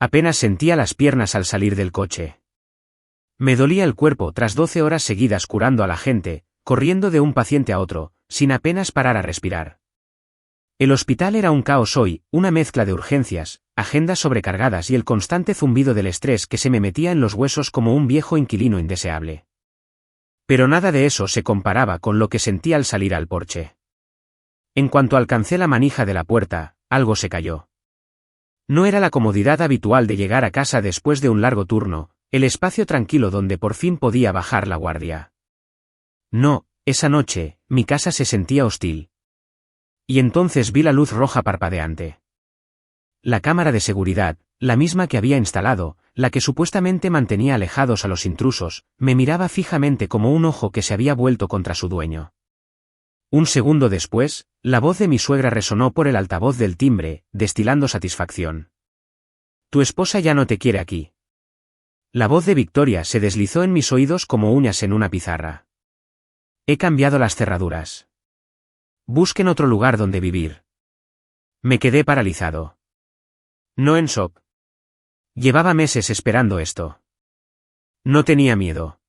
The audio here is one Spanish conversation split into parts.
Apenas sentía las piernas al salir del coche. Me dolía el cuerpo tras 12 horas seguidas curando a la gente, corriendo de un paciente a otro, sin apenas parar a respirar. El hospital era un caos hoy, una mezcla de urgencias, agendas sobrecargadas y el constante zumbido del estrés que se me metía en los huesos como un viejo inquilino indeseable. Pero nada de eso se comparaba con lo que sentía al salir al porche. En cuanto alcancé la manija de la puerta, algo se cayó. No era la comodidad habitual de llegar a casa después de un largo turno, el espacio tranquilo donde por fin podía bajar la guardia. No, esa noche, mi casa se sentía hostil. Y entonces vi la luz roja parpadeante. La cámara de seguridad, la misma que había instalado, la que supuestamente mantenía alejados a los intrusos, me miraba fijamente como un ojo que se había vuelto contra su dueño. Un segundo después, la voz de mi suegra resonó por el altavoz del timbre, destilando satisfacción. Tu esposa ya no te quiere aquí. La voz de Victoria se deslizó en mis oídos como uñas en una pizarra. He cambiado las cerraduras. Busquen otro lugar donde vivir. Me quedé paralizado. No en shock. Llevaba meses esperando esto. No tenía miedo.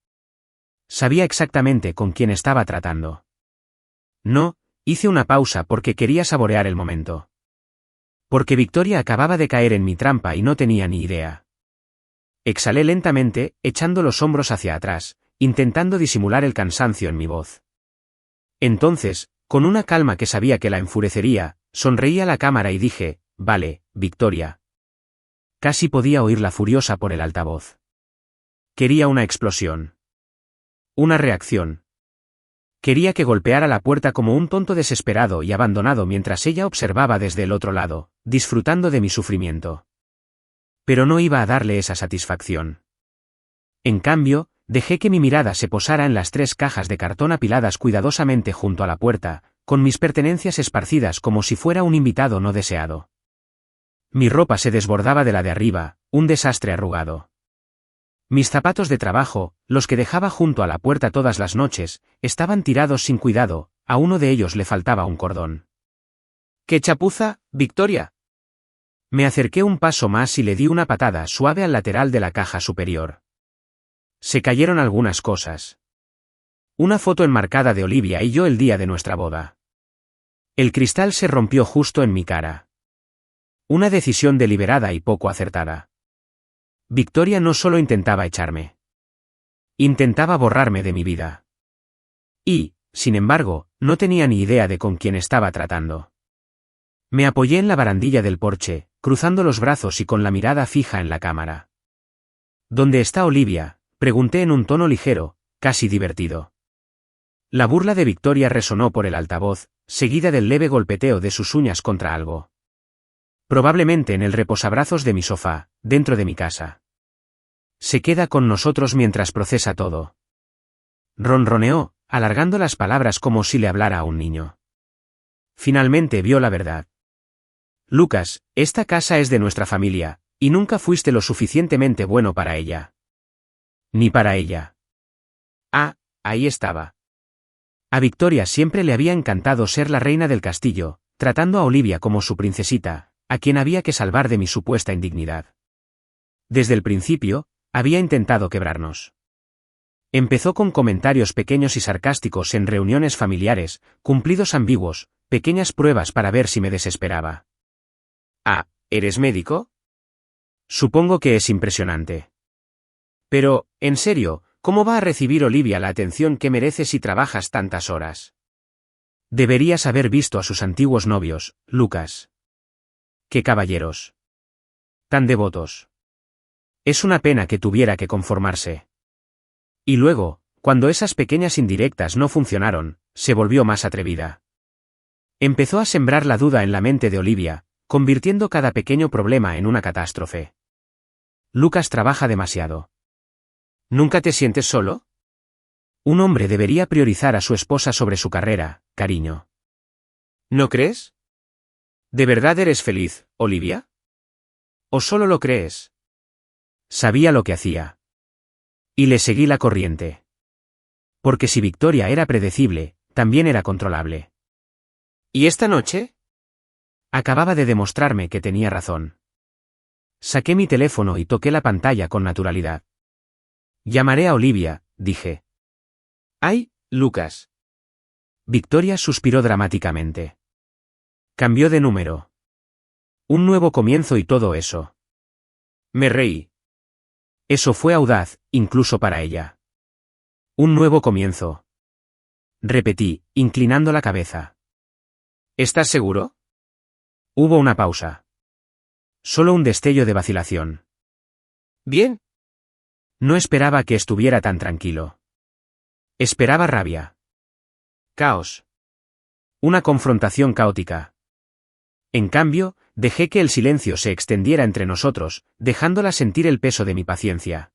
Sabía exactamente con quién estaba tratando. No, hice una pausa porque quería saborear el momento. Porque Victoria acababa de caer en mi trampa y no tenía ni idea. Exhalé lentamente, echando los hombros hacia atrás, intentando disimular el cansancio en mi voz. Entonces, con una calma que sabía que la enfurecería, sonreí a la cámara y dije, vale, Victoria. Casi podía oírla furiosa por el altavoz. Quería una explosión. Una reacción. Quería que golpeara la puerta como un tonto desesperado y abandonado mientras ella observaba desde el otro lado, disfrutando de mi sufrimiento. Pero no iba a darle esa satisfacción. En cambio, dejé que mi mirada se posara en las 3 cajas de cartón apiladas cuidadosamente junto a la puerta, con mis pertenencias esparcidas como si fuera un invitado no deseado. Mi ropa se desbordaba de la de arriba, un desastre arrugado. Mis zapatos de trabajo, los que dejaba junto a la puerta todas las noches, estaban tirados sin cuidado, a uno de ellos le faltaba un cordón. ¡Qué chapuza, Victoria! Me acerqué un paso más y le di una patada suave al lateral de la caja superior. Se cayeron algunas cosas. Una foto enmarcada de Olivia y yo el día de nuestra boda. El cristal se rompió justo en mi cara. Una decisión deliberada y poco acertada. Victoria no solo intentaba echarme. Intentaba borrarme de mi vida. Y, sin embargo, no tenía ni idea de con quién estaba tratando. Me apoyé en la barandilla del porche, cruzando los brazos y con la mirada fija en la cámara. ¿Dónde está Olivia?, pregunté en un tono ligero, casi divertido. La burla de Victoria resonó por el altavoz, seguida del leve golpeteo de sus uñas contra algo. Probablemente en el reposabrazos de mi sofá, dentro de mi casa. Se queda con nosotros mientras procesa todo. Ronroneó, alargando las palabras como si le hablara a un niño. Finalmente vio la verdad. Lucas, esta casa es de nuestra familia, y nunca fuiste lo suficientemente bueno para ella. Ni para ella. Ah, ahí estaba. A Victoria siempre le había encantado ser la reina del castillo, tratando a Olivia como su princesita, a quien había que salvar de mi supuesta indignidad. Desde el principio, había intentado quebrarnos. Empezó con comentarios pequeños y sarcásticos en reuniones familiares, cumplidos ambiguos, pequeñas pruebas para ver si me desesperaba. Ah, ¿eres médico? Supongo que es impresionante. Pero, en serio, ¿cómo va a recibir Olivia la atención que merece si trabajas tantas horas? Deberías haber visto a sus antiguos novios, Lucas. ¡Qué caballeros! Tan devotos. Es una pena que tuviera que conformarse. Y luego, cuando esas pequeñas indirectas no funcionaron, se volvió más atrevida. Empezó a sembrar la duda en la mente de Olivia, convirtiendo cada pequeño problema en una catástrofe. Lucas trabaja demasiado. ¿Nunca te sientes solo? Un hombre debería priorizar a su esposa sobre su carrera, cariño. ¿No crees? ¿De verdad eres feliz, Olivia? ¿O solo lo crees? Sabía lo que hacía. Y le seguí la corriente. Porque si Victoria era predecible, también era controlable. ¿Y esta noche? Acababa de demostrarme que tenía razón. Saqué mi teléfono y toqué la pantalla con naturalidad. Llamaré a Olivia, dije. ¡Ay, Lucas! Victoria suspiró dramáticamente. Cambió de número. Un nuevo comienzo y todo eso. Me reí. Eso fue audaz, incluso para ella. Un nuevo comienzo. Repetí, inclinando la cabeza. ¿Estás seguro? Hubo una pausa. Solo un destello de vacilación. Bien. No esperaba que estuviera tan tranquilo. Esperaba rabia. Caos. Una confrontación caótica. En cambio, dejé que el silencio se extendiera entre nosotros, dejándola sentir el peso de mi paciencia.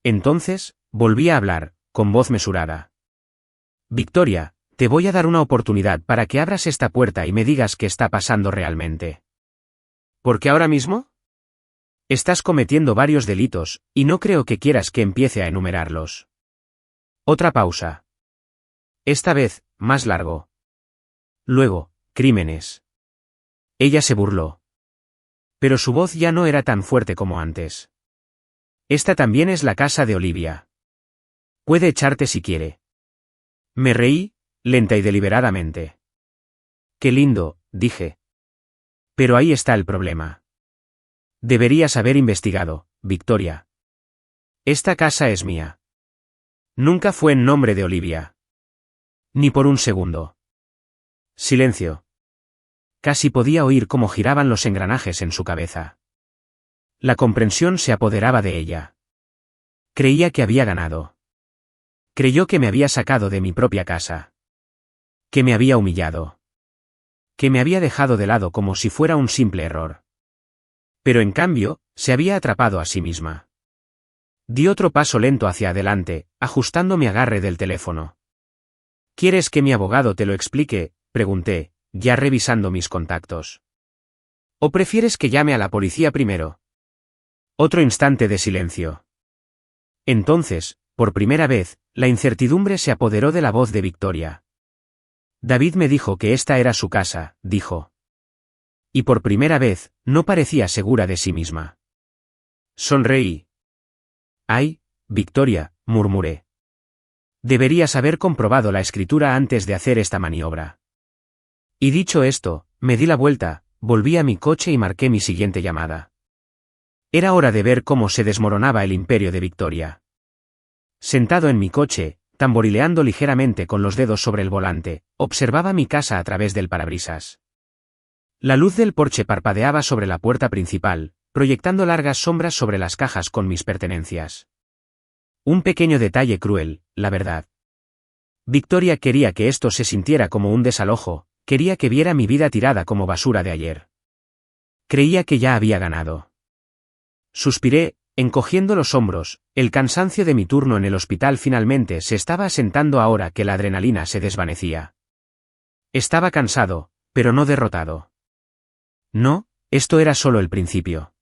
Entonces, volví a hablar, con voz mesurada. Victoria, te voy a dar una oportunidad para que abras esta puerta y me digas qué está pasando realmente. ¿Por qué ahora mismo? Estás cometiendo varios delitos, y no creo que quieras que empiece a enumerarlos. Otra pausa. Esta vez, más largo. Luego, crímenes. Ella se burló. Pero su voz ya no era tan fuerte como antes. Esta también es la casa de Olivia. Puede echarte si quiere. Me reí, lenta y deliberadamente. Qué lindo, dije. Pero ahí está el problema. Deberías haber investigado, Victoria. Esta casa es mía. Nunca fue en nombre de Olivia. Ni por un segundo. Silencio. Casi podía oír cómo giraban los engranajes en su cabeza. La comprensión se apoderaba de ella. Creía que había ganado. Creyó que me había sacado de mi propia casa. Que me había humillado. Que me había dejado de lado como si fuera un simple error. Pero en cambio, se había atrapado a sí misma. Di otro paso lento hacia adelante, ajustando mi agarre del teléfono. ¿Quieres que mi abogado te lo explique?, pregunté, ya revisando mis contactos. ¿O prefieres que llame a la policía primero? Otro instante de silencio. Entonces, por primera vez, la incertidumbre se apoderó de la voz de Victoria. David me dijo que esta era su casa, dijo. Y por primera vez, no parecía segura de sí misma. Sonreí. Ay, Victoria, murmuré. Deberías haber comprobado la escritura antes de hacer esta maniobra. Y dicho esto, me di la vuelta, volví a mi coche y marqué mi siguiente llamada. Era hora de ver cómo se desmoronaba el imperio de Victoria. Sentado en mi coche, tamborileando ligeramente con los dedos sobre el volante, observaba mi casa a través del parabrisas. La luz del porche parpadeaba sobre la puerta principal, proyectando largas sombras sobre las cajas con mis pertenencias. Un pequeño detalle cruel, la verdad. Victoria quería que esto se sintiera como un desalojo, quería que viera mi vida tirada como basura de ayer. Creía que ya había ganado. Suspiré, encogiendo los hombros, el cansancio de mi turno en el hospital finalmente se estaba asentando ahora que la adrenalina se desvanecía. Estaba cansado, pero no derrotado. No, esto era solo el principio.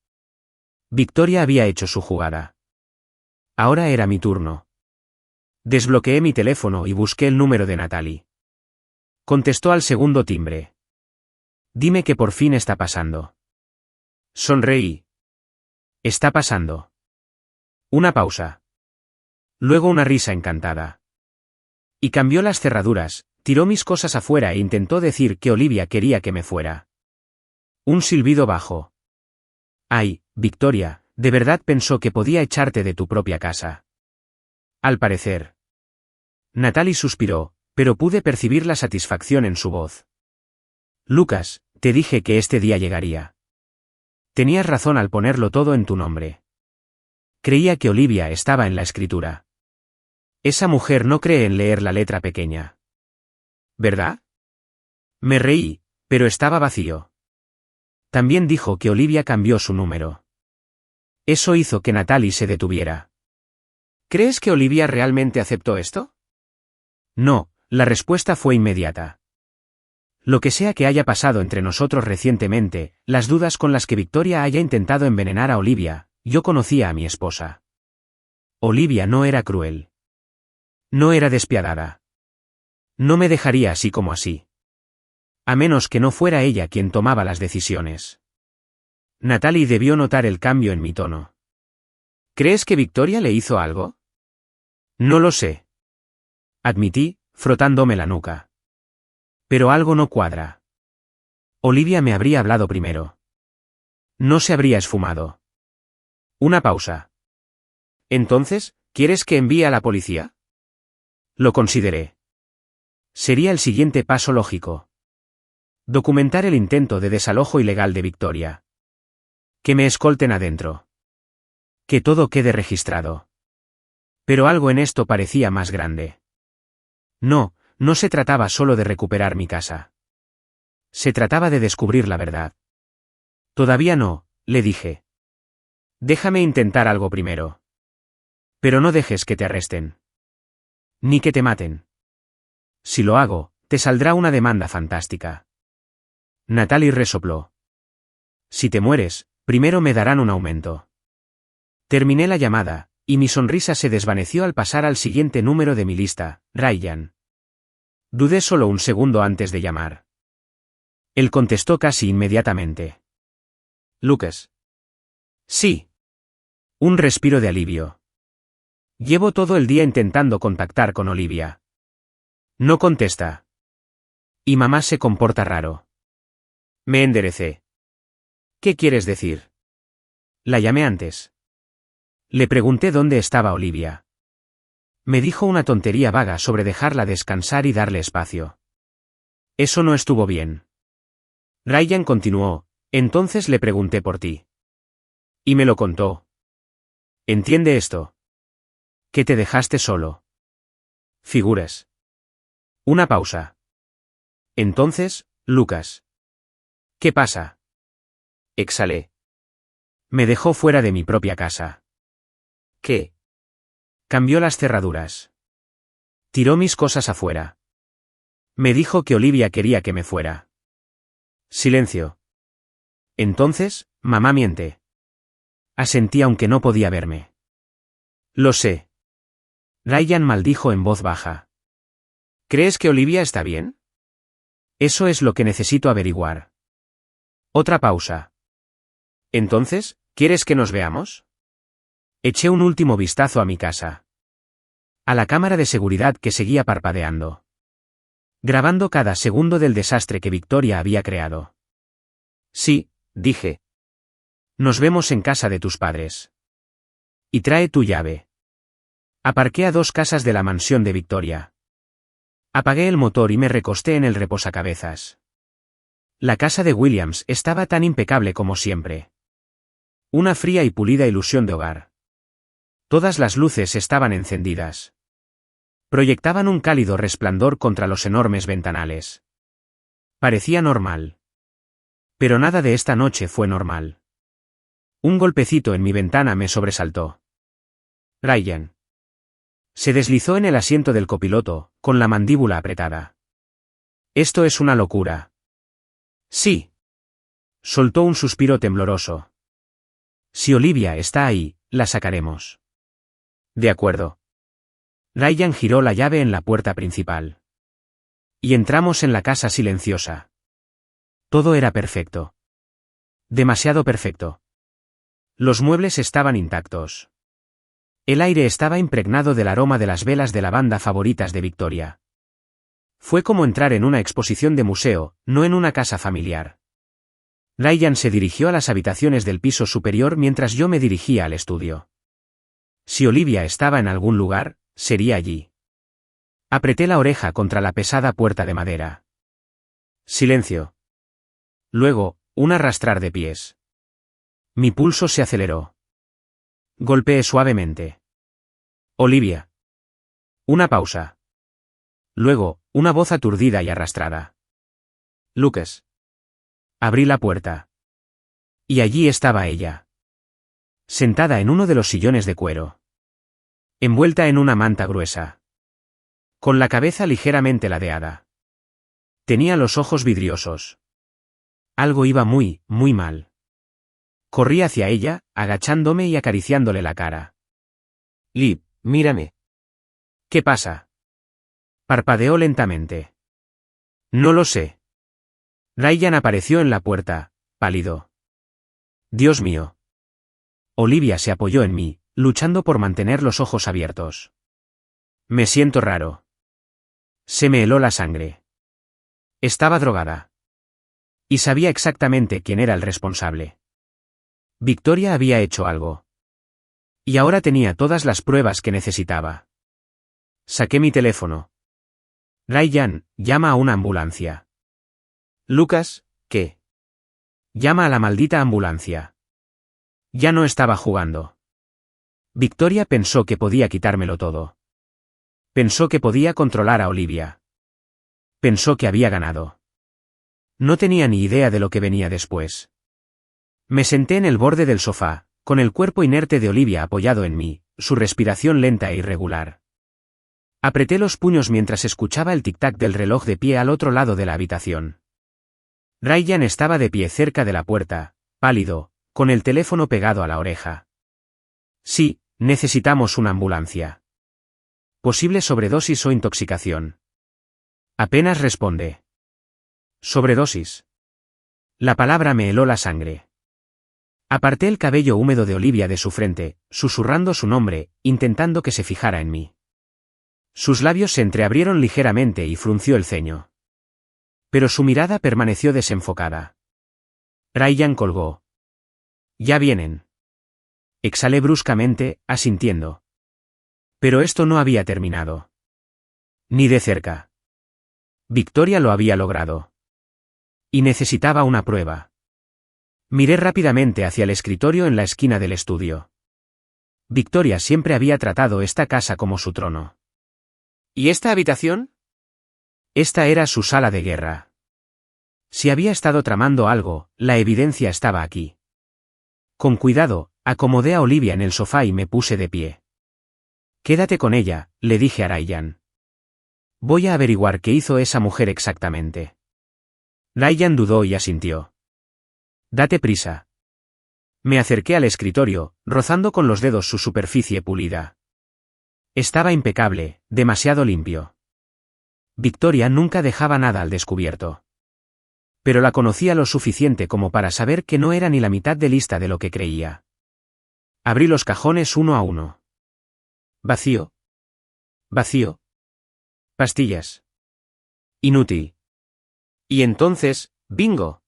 Victoria había hecho su jugada. Ahora era mi turno. Desbloqueé mi teléfono y busqué el número de Natalie. Contestó al segundo timbre. Dime que por fin está pasando. Sonreí. Está pasando. Una pausa. Luego una risa encantada. Y cambió las cerraduras, tiró mis cosas afuera e intentó decir que Olivia quería que me fuera. Un silbido bajo. Ay, Victoria, ¿de verdad pensó que podía echarte de tu propia casa? Al parecer. Natalie suspiró, pero pude percibir la satisfacción en su voz. Lucas, te dije que este día llegaría. Tenías razón al ponerlo todo en tu nombre. Creía que Olivia estaba en la escritura. Esa mujer no cree en leer la letra pequeña. ¿Verdad? Me reí, pero estaba vacío. También dijo que Olivia cambió su número. Eso hizo que Natalie se detuviera. ¿Crees que Olivia realmente aceptó esto? No, la respuesta fue inmediata. Lo que sea que haya pasado entre nosotros recientemente, las dudas con las que Victoria haya intentado envenenar a Olivia, yo conocía a mi esposa. Olivia no era cruel. No era despiadada. No me dejaría así como así. A menos que no fuera ella quien tomaba las decisiones. Natalie debió notar el cambio en mi tono. ¿Crees que Victoria le hizo algo? No lo sé. Admití, frotándome la nuca. Pero algo no cuadra. Olivia me habría hablado primero. No se habría esfumado. Una pausa. Entonces, ¿quieres que envíe a la policía? Lo consideré. Sería el siguiente paso lógico. Documentar el intento de desalojo ilegal de Victoria. Que me escolten adentro. Que todo quede registrado. Pero algo en esto parecía más grande. No, no se trataba solo de recuperar mi casa. Se trataba de descubrir la verdad. Todavía no, le dije. Déjame intentar algo primero. Pero no dejes que te arresten. Ni que te maten. Si lo hago, te saldrá una demanda fantástica. Natalie resopló. Si te mueres, primero me darán un aumento. Terminé la llamada, y mi sonrisa se desvaneció al pasar al siguiente número de mi lista, Ryan. Dudé solo un segundo antes de llamar. Él contestó casi inmediatamente. Lucas. Sí. Un respiro de alivio. Llevo todo el día intentando contactar con Olivia. No contesta. Y mamá se comporta raro. Me enderecé. ¿Qué quieres decir? La llamé antes. Le pregunté dónde estaba Olivia. Me dijo una tontería vaga sobre dejarla descansar y darle espacio. Eso no estuvo bien. Ryan continuó, entonces le pregunté por ti. Y me lo contó. ¿Entiende esto? Que te dejaste solo. Figuras. Una pausa. Entonces, Lucas. ¿Qué pasa? Exhalé. Me dejó fuera de mi propia casa. ¿Qué? Cambió las cerraduras. Tiró mis cosas afuera. Me dijo que Olivia quería que me fuera. Silencio. Entonces, mamá miente. Asentí aunque no podía verme. Lo sé. Ryan maldijo en voz baja. ¿Crees que Olivia está bien? Eso es lo que necesito averiguar. Otra pausa. Entonces, ¿quieres que nos veamos? Eché un último vistazo a mi casa. A la cámara de seguridad que seguía parpadeando. Grabando cada segundo del desastre que Victoria había creado. Sí, dije. Nos vemos en casa de tus padres. Y trae tu llave. Aparqué a 2 casas de la mansión de Victoria. Apagué el motor y me recosté en el reposacabezas. La casa de Williams estaba tan impecable como siempre. Una fría y pulida ilusión de hogar. Todas las luces estaban encendidas. Proyectaban un cálido resplandor contra los enormes ventanales. Parecía normal. Pero nada de esta noche fue normal. Un golpecito en mi ventana me sobresaltó. Ryan. Se deslizó en el asiento del copiloto, con la mandíbula apretada. Esto es una locura. Sí. Soltó un suspiro tembloroso. Si Olivia está ahí, la sacaremos. De acuerdo. Ryan giró la llave en la puerta principal. Y entramos en la casa silenciosa. Todo era perfecto. Demasiado perfecto. Los muebles estaban intactos. El aire estaba impregnado del aroma de las velas de lavanda favoritas de Victoria. Fue como entrar en una exposición de museo, no en una casa familiar. Ryan se dirigió a las habitaciones del piso superior mientras yo me dirigía al estudio. Si Olivia estaba en algún lugar, sería allí. Apreté la oreja contra la pesada puerta de madera. Silencio. Luego, un arrastrar de pies. Mi pulso se aceleró. Golpeé suavemente. Olivia. Una pausa. Luego, una voz aturdida y arrastrada. Lucas. Abrí la puerta. Y allí estaba ella. Sentada en uno de los sillones de cuero. Envuelta en una manta gruesa. Con la cabeza ligeramente ladeada. Tenía los ojos vidriosos. Algo iba muy, muy mal. Corrí hacia ella, agachándome y acariciándole la cara. Liv, mírame. ¿Qué pasa? Parpadeó lentamente. No lo sé. Ryan apareció en la puerta, pálido. Dios mío. Olivia se apoyó en mí, luchando por mantener los ojos abiertos. Me siento raro. Se me heló la sangre. Estaba drogada. Y sabía exactamente quién era el responsable. Victoria había hecho algo. Y ahora tenía todas las pruebas que necesitaba. Saqué mi teléfono. Ryan, llama a una ambulancia. Lucas, ¿qué? Llama a la maldita ambulancia. Ya no estaba jugando. Victoria pensó que podía quitármelo todo. Pensó que podía controlar a Olivia. Pensó que había ganado. No tenía ni idea de lo que venía después. Me senté en el borde del sofá, con el cuerpo inerte de Olivia apoyado en mí, su respiración lenta e irregular. Apreté los puños mientras escuchaba el tic-tac del reloj de pie al otro lado de la habitación. Ryan estaba de pie cerca de la puerta, pálido, con el teléfono pegado a la oreja. Sí, necesitamos una ambulancia. Posible sobredosis o intoxicación. Apenas responde. Sobredosis. La palabra me heló la sangre. Aparté el cabello húmedo de Olivia de su frente, susurrando su nombre, intentando que se fijara en mí. Sus labios se entreabrieron ligeramente y frunció el ceño. Pero su mirada permaneció desenfocada. Ryan colgó. Ya vienen. Exhalé bruscamente, asintiendo. Pero esto no había terminado. Ni de cerca. Victoria lo había logrado. Y necesitaba una prueba. Miré rápidamente hacia el escritorio en la esquina del estudio. Victoria siempre había tratado esta casa como su trono. ¿Y esta habitación? Esta era su sala de guerra. Si había estado tramando algo, la evidencia estaba aquí. Con cuidado, acomodé a Olivia en el sofá y me puse de pie. Quédate con ella, le dije a Ryan. Voy a averiguar qué hizo esa mujer exactamente. Ryan dudó y asintió. Date prisa. Me acerqué al escritorio, rozando con los dedos su superficie pulida. Estaba impecable, demasiado limpio. Victoria nunca dejaba nada al descubierto. Pero la conocía lo suficiente como para saber que no era ni la mitad de lista de lo que creía. Abrí los cajones uno a uno. Vacío. Vacío. Pastillas. Inútil. Y entonces, ¡bingo!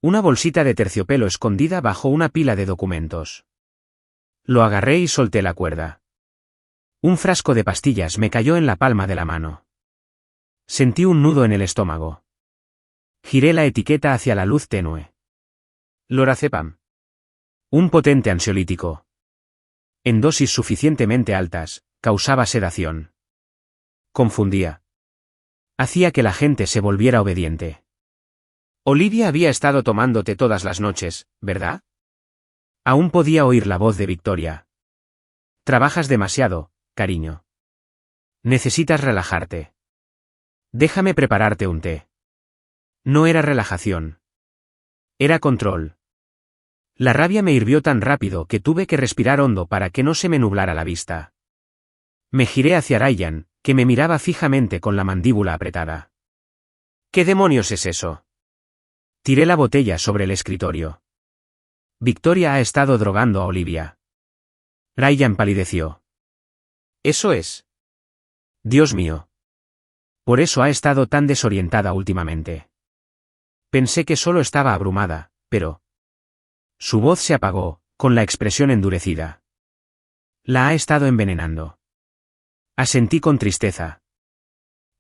Una bolsita de terciopelo escondida bajo una pila de documentos. Lo agarré y solté la cuerda. Un frasco de pastillas me cayó en la palma de la mano. Sentí un nudo en el estómago. Giré la etiqueta hacia la luz tenue. Lorazepam. Un potente ansiolítico. En dosis suficientemente altas, causaba sedación. Confundía. Hacía que la gente se volviera obediente. Olivia había estado tomándote todas las noches, ¿verdad? Aún podía oír la voz de Victoria. Trabajas demasiado, cariño. Necesitas relajarte. Déjame prepararte un té. No era relajación. Era control. La rabia me hirvió tan rápido que tuve que respirar hondo para que no se me nublara la vista. Me giré hacia Ryan, que me miraba fijamente con la mandíbula apretada. ¿Qué demonios es eso? Tiré la botella sobre el escritorio. Victoria ha estado drogando a Olivia. Ryan palideció. Eso es. Dios mío. Por eso ha estado tan desorientada últimamente. Pensé que solo estaba abrumada, pero... Su voz se apagó, con la expresión endurecida. La ha estado envenenando. Asentí con tristeza.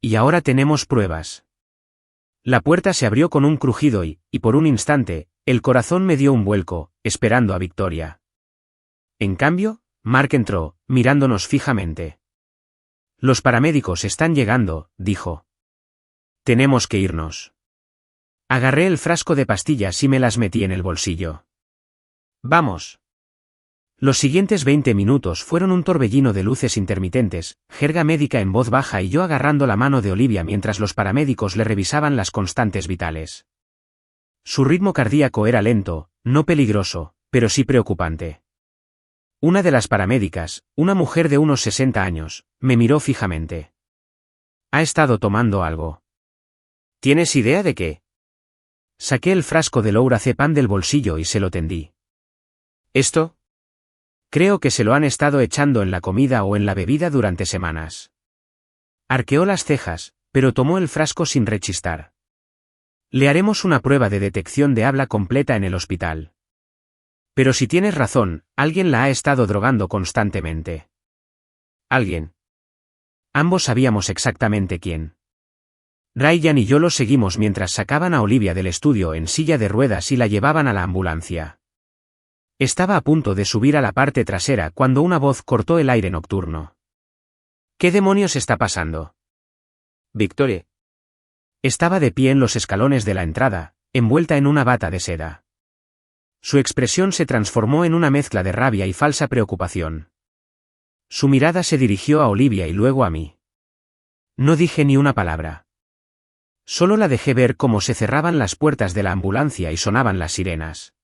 Y ahora tenemos pruebas. La puerta se abrió con un crujido y por un instante, el corazón me dio un vuelco, esperando a Victoria. En cambio, Mark entró, mirándonos fijamente. Los paramédicos están llegando, dijo. Tenemos que irnos. Agarré el frasco de pastillas y me las metí en el bolsillo. Vamos. Los siguientes 20 minutos fueron un torbellino de luces intermitentes, jerga médica en voz baja y yo agarrando la mano de Olivia mientras los paramédicos le revisaban las constantes vitales. Su ritmo cardíaco era lento, no peligroso, pero sí preocupante. Una de las paramédicas, una mujer de unos 60 años, me miró fijamente. Ha estado tomando algo. ¿Tienes idea de qué? Saqué el frasco de lorazepam del bolsillo y se lo tendí. ¿Esto? Creo que se lo han estado echando en la comida o en la bebida durante semanas. Arqueó las cejas, pero tomó el frasco sin rechistar. Le haremos una prueba de detección de habla completa en el hospital. Pero si tienes razón, alguien la ha estado drogando constantemente. ¿Alguien? Ambos sabíamos exactamente quién. Ryan y yo lo seguimos mientras sacaban a Olivia del estudio en silla de ruedas y la llevaban a la ambulancia. Estaba a punto de subir a la parte trasera cuando una voz cortó el aire nocturno. ¿Qué demonios está pasando? Victoria. Estaba de pie en los escalones de la entrada, envuelta en una bata de seda. Su expresión se transformó en una mezcla de rabia y falsa preocupación. Su mirada se dirigió a Olivia y luego a mí. No dije ni una palabra. Solo la dejé ver cómo se cerraban las puertas de la ambulancia y sonaban las sirenas.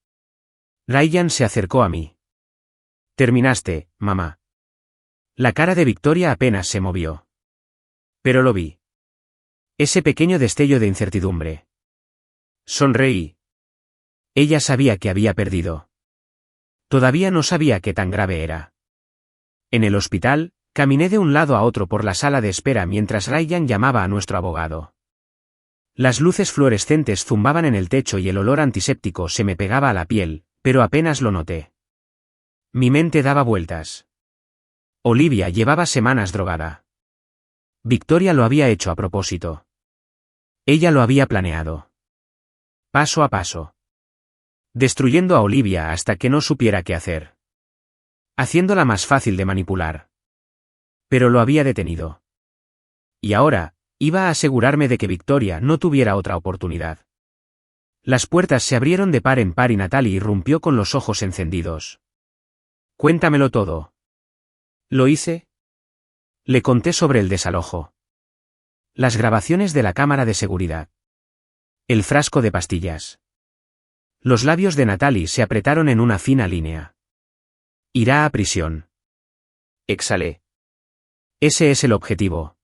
Ryan se acercó a mí. «Terminaste, mamá». La cara de Victoria apenas se movió. Pero lo vi. Ese pequeño destello de incertidumbre. Sonreí. Ella sabía que había perdido. Todavía no sabía qué tan grave era. En el hospital, caminé de un lado a otro por la sala de espera mientras Ryan llamaba a nuestro abogado. Las luces fluorescentes zumbaban en el techo y el olor antiséptico se me pegaba a la piel, pero apenas lo noté. Mi mente daba vueltas. Olivia llevaba semanas drogada. Victoria lo había hecho a propósito. Ella lo había planeado. Paso a paso. Destruyendo a Olivia hasta que no supiera qué hacer. Haciéndola más fácil de manipular. Pero lo había detenido. Y ahora, iba a asegurarme de que Victoria no tuviera otra oportunidad. Las puertas se abrieron de par en par y Natalie irrumpió con los ojos encendidos. «Cuéntamelo todo». «¿Lo hice?» Le conté sobre el desalojo. Las grabaciones de la cámara de seguridad. El frasco de pastillas. Los labios de Natalie se apretaron en una fina línea. «Irá a prisión». Exhalé. Ese es el objetivo.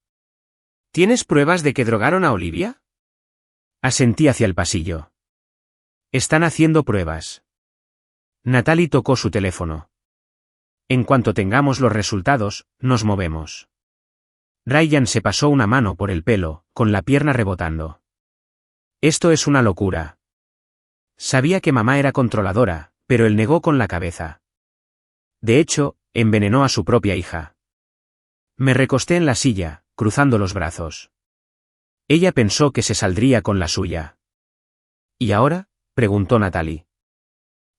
¿Tienes pruebas de que drogaron a Olivia? Asentí hacia el pasillo. Están haciendo pruebas. Natalie tocó su teléfono. En cuanto tengamos los resultados, nos movemos. Ryan se pasó una mano por el pelo, con la pierna rebotando. Esto es una locura. Sabía que mamá era controladora, pero él negó con la cabeza. De hecho, envenenó a su propia hija. Me recosté en la silla, cruzando los brazos. Ella pensó que se saldría con la suya. ¿Y ahora?, preguntó Natalie.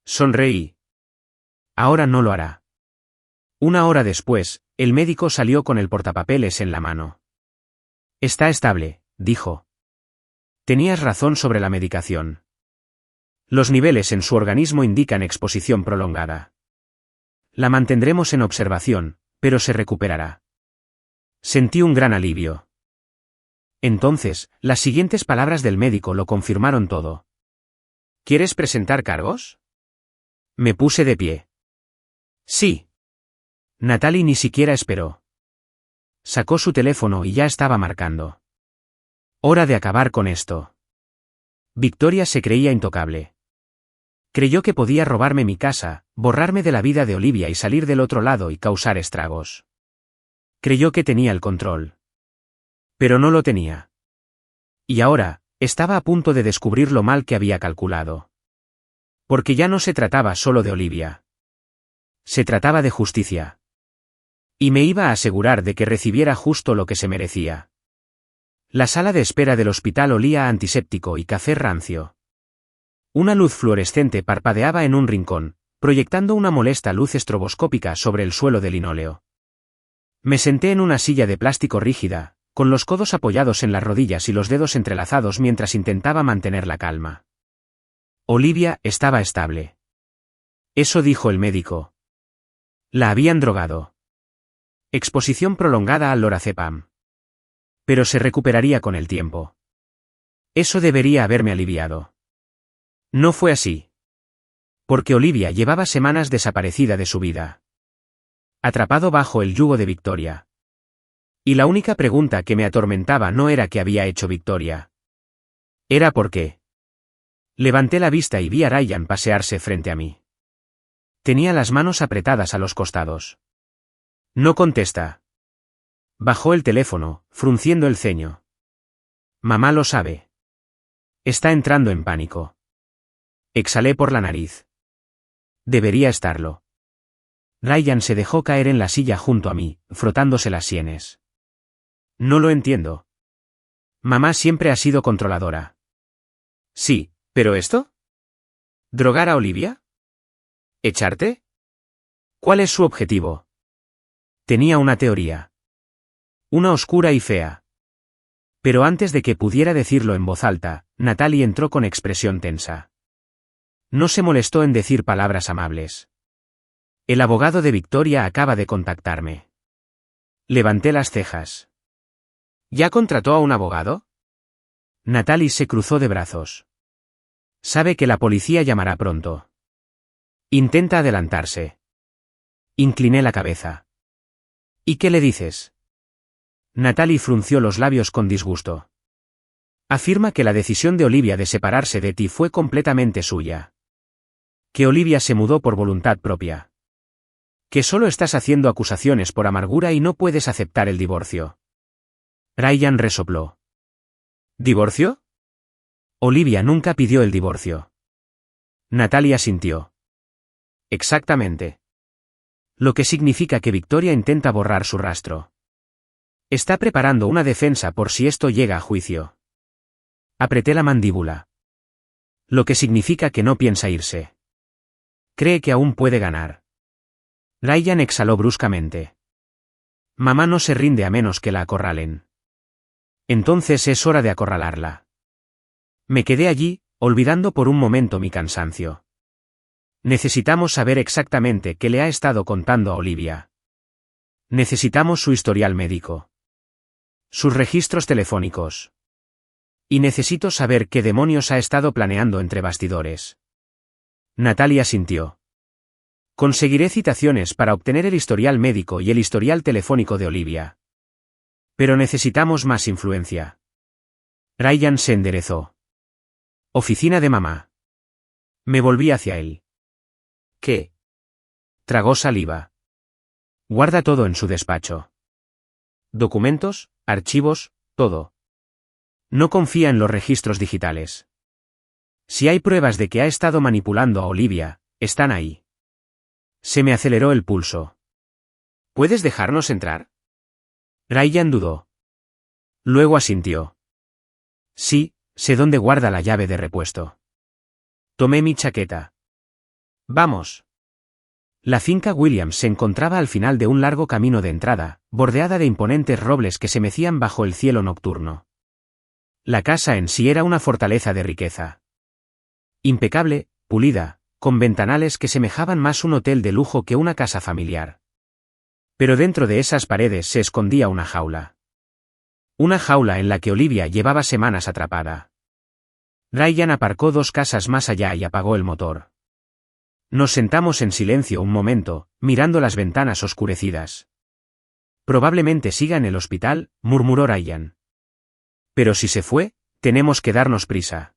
Sonreí. Ahora no lo hará. Una hora después, el médico salió con el portapapeles en la mano. Está estable, dijo. Tenías razón sobre la medicación. Los niveles en su organismo indican exposición prolongada. La mantendremos en observación, pero se recuperará. Sentí un gran alivio. Entonces, las siguientes palabras del médico lo confirmaron todo. ¿Quieres presentar cargos? Me puse de pie. Sí. Natalie ni siquiera esperó. Sacó su teléfono y ya estaba marcando. Hora de acabar con esto. Victoria se creía intocable. Creyó que podía robarme mi casa, borrarme de la vida de Olivia y salir del otro lado y causar estragos. Creyó que tenía el control. Pero no lo tenía. Y ahora, estaba a punto de descubrir lo mal que había calculado. Porque ya no se trataba solo de Olivia. Se trataba de justicia. Y me iba a asegurar de que recibiera justo lo que se merecía. La sala de espera del hospital olía a antiséptico y café rancio. Una luz fluorescente parpadeaba en un rincón, proyectando una molesta luz estroboscópica sobre el suelo de linóleo. Me senté en una silla de plástico rígida, con los codos apoyados en las rodillas y los dedos entrelazados mientras intentaba mantener la calma. Olivia estaba estable. Eso dijo el médico. La habían drogado. Exposición prolongada al lorazepam. Pero se recuperaría con el tiempo. Eso debería haberme aliviado. No fue así. Porque Olivia llevaba semanas desaparecida de su vida. Atrapado bajo el yugo de Victoria. Y la única pregunta que me atormentaba no era qué había hecho Victoria. Era por qué. Levanté la vista y vi a Ryan pasearse frente a mí. Tenía las manos apretadas a los costados. No contesta. Bajó el teléfono, frunciendo el ceño. Mamá lo sabe. Está entrando en pánico. Exhalé por la nariz. Debería estarlo. Ryan se dejó caer en la silla junto a mí, frotándose las sienes. No lo entiendo. Mamá siempre ha sido controladora. Sí, ¿pero esto? ¿Drogar a Olivia? ¿Echarte? ¿Cuál es su objetivo? Tenía una teoría. Una oscura y fea. Pero antes de que pudiera decirlo en voz alta, Natalie entró con expresión tensa. No se molestó en decir palabras amables. El abogado de Victoria acaba de contactarme. Levanté las cejas. ¿Ya contrató a un abogado? Natalie se cruzó de brazos. Sabe que la policía llamará pronto. Intenta adelantarse. Incliné la cabeza. ¿Y qué le dices? Natalie frunció los labios con disgusto. Afirma que la decisión de Olivia de separarse de ti fue completamente suya. Que Olivia se mudó por voluntad propia. Que solo estás haciendo acusaciones por amargura y no puedes aceptar el divorcio. Ryan resopló. ¿Divorcio? Olivia nunca pidió el divorcio. Natalie asintió. Exactamente. Lo que significa que Victoria intenta borrar su rastro. Está preparando una defensa por si esto llega a juicio. Apreté la mandíbula. Lo que significa que no piensa irse. Cree que aún puede ganar. Ryan exhaló bruscamente. Mamá no se rinde a menos que la acorralen. Entonces es hora de acorralarla. Me quedé allí, olvidando por un momento mi cansancio. Necesitamos saber exactamente qué le ha estado contando a Olivia. Necesitamos su historial médico. Sus registros telefónicos. Y necesito saber qué demonios ha estado planeando entre bastidores. Natalie asintió. Conseguiré citaciones para obtener el historial médico y el historial telefónico de Olivia. Pero necesitamos más influencia. Ryan se enderezó. Oficina de mamá. Me volví hacia él. ¿Qué? Tragó saliva. Guarda todo en su despacho. Documentos, archivos, todo. No confía en los registros digitales. Si hay pruebas de que ha estado manipulando a Olivia, están ahí. Se me aceleró el pulso. ¿Puedes dejarnos entrar? Ryan dudó. Luego asintió. Sí, sé dónde guarda la llave de repuesto. Tomé mi chaqueta. Vamos. La finca Williams se encontraba al final de un largo camino de entrada, bordeada de imponentes robles que se mecían bajo el cielo nocturno. La casa en sí era una fortaleza de riqueza. Impecable, pulida, con ventanales que semejaban más un hotel de lujo que una casa familiar. Pero dentro de esas paredes se escondía una jaula. Una jaula en la que Olivia llevaba semanas atrapada. Ryan aparcó 2 casas más allá y apagó el motor. Nos sentamos en silencio un momento, mirando las ventanas oscurecidas. Probablemente siga en el hospital, murmuró Ryan. Pero si se fue, tenemos que darnos prisa.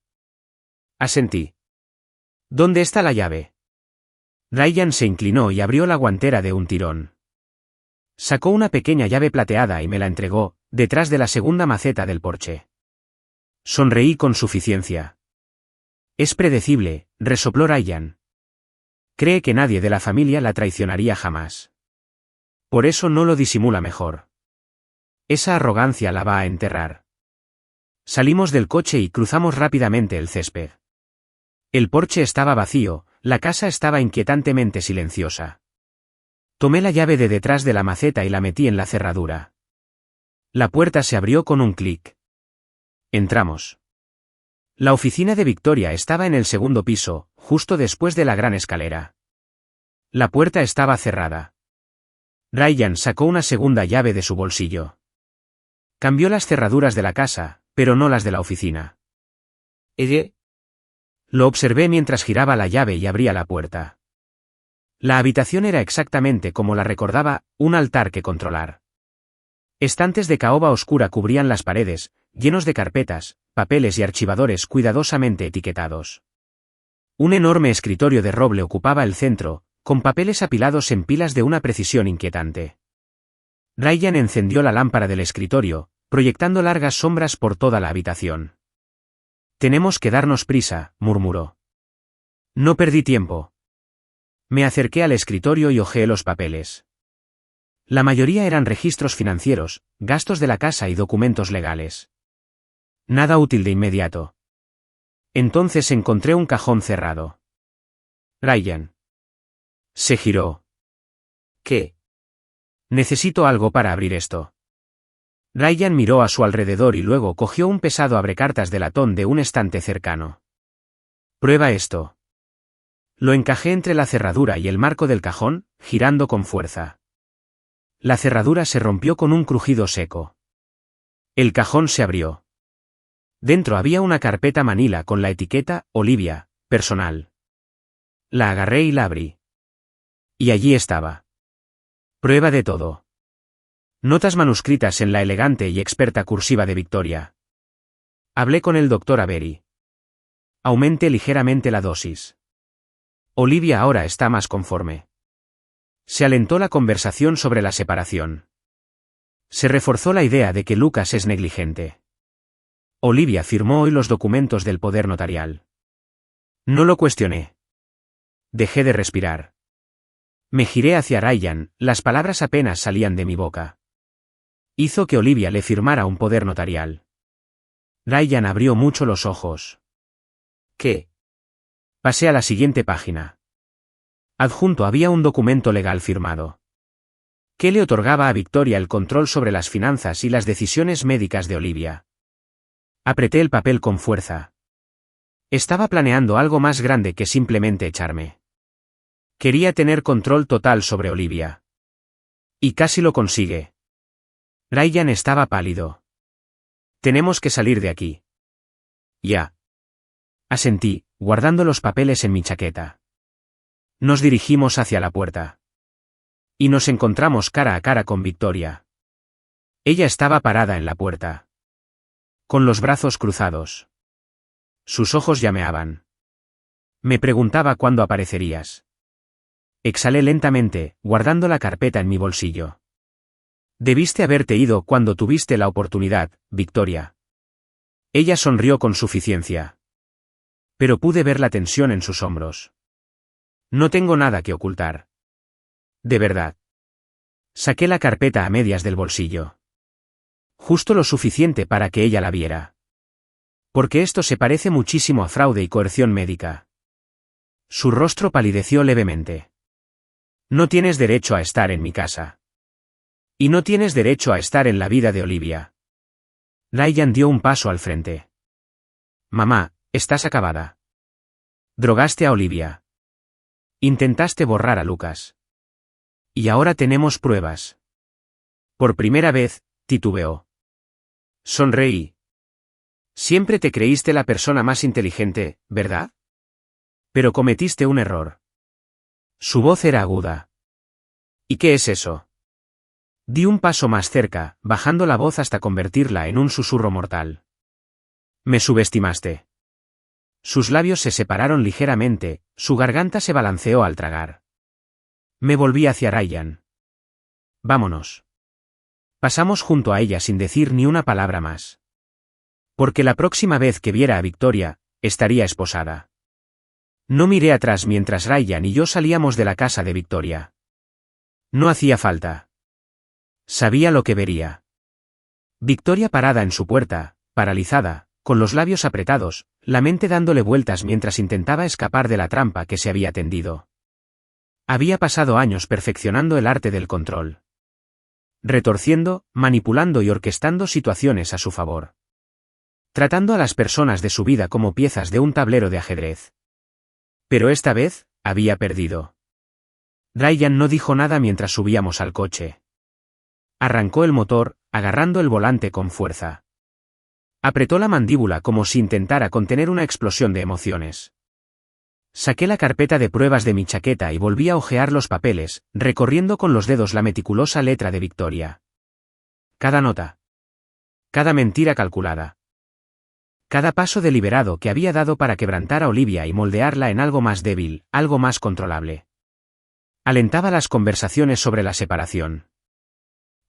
Asentí. ¿Dónde está la llave? Ryan se inclinó y abrió la guantera de un tirón. Sacó una pequeña llave plateada y me la entregó, detrás de la segunda maceta del porche. Sonreí con suficiencia. Es predecible, resopló Ryan. Cree que nadie de la familia la traicionaría jamás. Por eso no lo disimula mejor. Esa arrogancia la va a enterrar. Salimos del coche y cruzamos rápidamente el césped. El porche estaba vacío, la casa estaba inquietantemente silenciosa. Tomé la llave de detrás de la maceta y la metí en la cerradura. La puerta se abrió con un clic. Entramos. La oficina de Victoria estaba en el segundo piso, justo después de la gran escalera. La puerta estaba cerrada. Ryan sacó una segunda llave de su bolsillo. Cambió las cerraduras de la casa, pero no las de la oficina. Lo observé mientras giraba la llave y abría la puerta. La habitación era exactamente como la recordaba, un altar que controlar. Estantes de caoba oscura cubrían las paredes, llenos de carpetas, papeles y archivadores cuidadosamente etiquetados. Un enorme escritorio de roble ocupaba el centro, con papeles apilados en pilas de una precisión inquietante. Ryan encendió la lámpara del escritorio, proyectando largas sombras por toda la habitación. «Tenemos que darnos prisa», murmuró. No perdí tiempo. Me acerqué al escritorio y hojeé los papeles. La mayoría eran registros financieros, gastos de la casa y documentos legales. Nada útil de inmediato. Entonces encontré un cajón cerrado. Ryan. Se giró. ¿Qué? Necesito algo para abrir esto. Ryan miró a su alrededor y luego cogió un pesado abrecartas de latón de un estante cercano. Prueba esto. Lo encajé entre la cerradura y el marco del cajón, girando con fuerza. La cerradura se rompió con un crujido seco. El cajón se abrió. Dentro había una carpeta manila con la etiqueta «Olivia, personal». La agarré y la abrí. Y allí estaba. Prueba de todo. Notas manuscritas en la elegante y experta cursiva de Victoria. Hablé con el Dr. Avery. Aumente ligeramente la dosis. Olivia ahora está más conforme. Se alentó la conversación sobre la separación. Se reforzó la idea de que Lucas es negligente. Olivia firmó hoy los documentos del poder notarial. No lo cuestioné. Dejé de respirar. Me giré hacia Ryan, las palabras apenas salían de mi boca. Hizo que Olivia le firmara un poder notarial. Ryan abrió mucho los ojos. ¿Qué? Pasé a la siguiente página. Adjunto había un documento legal firmado, que le otorgaba a Victoria el control sobre las finanzas y las decisiones médicas de Olivia. Apreté el papel con fuerza. Estaba planeando algo más grande que simplemente echarme. Quería tener control total sobre Olivia. Y casi lo consigue. Ryan estaba pálido. Tenemos que salir de aquí. Ya. Asentí, guardando los papeles en mi chaqueta. Nos dirigimos hacia la puerta. Y nos encontramos cara a cara con Victoria. Ella estaba parada en la puerta, con los brazos cruzados. Sus ojos llameaban. Me preguntaba cuándo aparecerías. Exhalé lentamente, guardando la carpeta en mi bolsillo. Debiste haberte ido cuando tuviste la oportunidad, Victoria. Ella sonrió con suficiencia. Pero pude ver la tensión en sus hombros. No tengo nada que ocultar. De verdad. Saqué la carpeta a medias del bolsillo. Justo lo suficiente para que ella la viera. Porque esto se parece muchísimo a fraude y coerción médica. Su rostro palideció levemente. No tienes derecho a estar en mi casa. Y no tienes derecho a estar en la vida de Olivia. Ryan dio un paso al frente. Mamá, estás acabada. Drogaste a Olivia. Intentaste borrar a Lucas. Y ahora tenemos pruebas. Por primera vez, titubeó. Sonreí. Siempre te creíste la persona más inteligente, ¿verdad? Pero cometiste un error. Su voz era aguda. ¿Y qué es eso? Di un paso más cerca, bajando la voz hasta convertirla en un susurro mortal. Me subestimaste. Sus labios se separaron ligeramente, su garganta se balanceó al tragar. Me volví hacia Ryan. Vámonos. Pasamos junto a ella sin decir ni una palabra más. Porque la próxima vez que viera a Victoria, estaría esposada. No miré atrás mientras Ryan y yo salíamos de la casa de Victoria. No hacía falta. Sabía lo que vería. Victoria parada en su puerta, paralizada, con los labios apretados, la mente dándole vueltas mientras intentaba escapar de la trampa que se había tendido. Había pasado años perfeccionando el arte del control. Retorciendo, manipulando y orquestando situaciones a su favor. Tratando a las personas de su vida como piezas de un tablero de ajedrez. Pero esta vez, había perdido. Ryan no dijo nada mientras subíamos al coche. Arrancó el motor, agarrando el volante con fuerza. Apretó la mandíbula como si intentara contener una explosión de emociones. Saqué la carpeta de pruebas de mi chaqueta y volví a hojear los papeles, recorriendo con los dedos la meticulosa letra de Victoria. Cada nota. Cada mentira calculada. Cada paso deliberado que había dado para quebrantar a Olivia y moldearla en algo más débil, algo más controlable. Alentaba las conversaciones sobre la separación.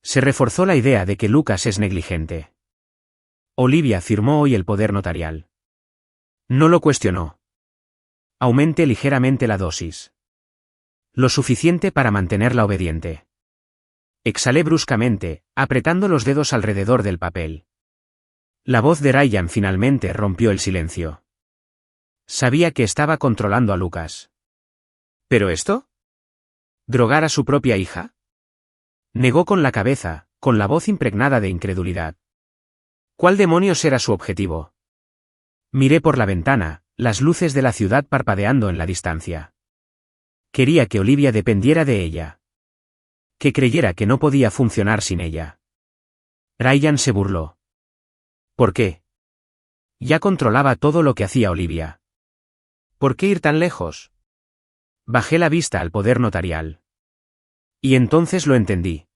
Se reforzó la idea de que Lucas es negligente. Olivia firmó hoy el poder notarial. No lo cuestionó. Aumente ligeramente la dosis. Lo suficiente para mantenerla obediente. Exhalé bruscamente, apretando los dedos alrededor del papel. La voz de Ryan finalmente rompió el silencio. Sabía que estaba controlando a Lucas. ¿Pero esto? ¿Drogar a su propia hija? Negó con la cabeza, con la voz impregnada de incredulidad. ¿Cuál demonios era su objetivo? Miré por la ventana, las luces de la ciudad parpadeando en la distancia. Quería que Olivia dependiera de ella. Que creyera que no podía funcionar sin ella. Ryan se burló. ¿Por qué? Ya controlaba todo lo que hacía Olivia. ¿Por qué ir tan lejos? Bajé la vista al poder notarial. Y entonces lo entendí.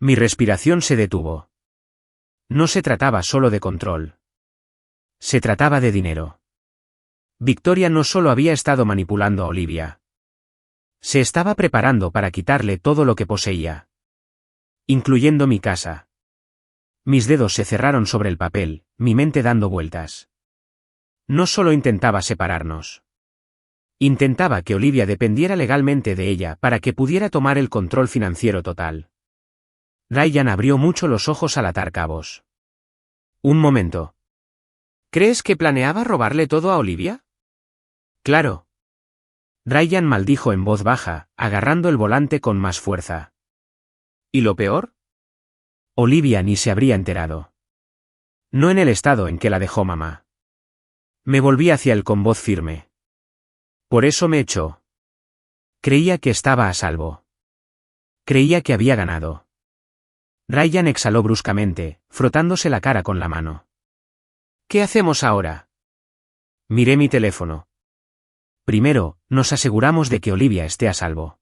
Mi respiración se detuvo. No se trataba solo de control. Se trataba de dinero. Victoria no solo había estado manipulando a Olivia. Se estaba preparando para quitarle todo lo que poseía. Incluyendo mi casa. Mis dedos se cerraron sobre el papel, mi mente dando vueltas. No solo intentaba separarnos. Intentaba que Olivia dependiera legalmente de ella para que pudiera tomar el control financiero total. Ryan abrió mucho los ojos al atar cabos. Un momento. ¿Crees que planeaba robarle todo a Olivia? Claro. Ryan maldijo en voz baja, agarrando el volante con más fuerza. ¿Y lo peor? Olivia ni se habría enterado. No en el estado en que la dejó mamá. Me volví hacia él con voz firme. Por eso me echó. Creía que estaba a salvo. Creía que había ganado. Ryan exhaló bruscamente, frotándose la cara con la mano. ¿Qué hacemos ahora? Miré mi teléfono. Primero, nos aseguramos de que Olivia esté a salvo.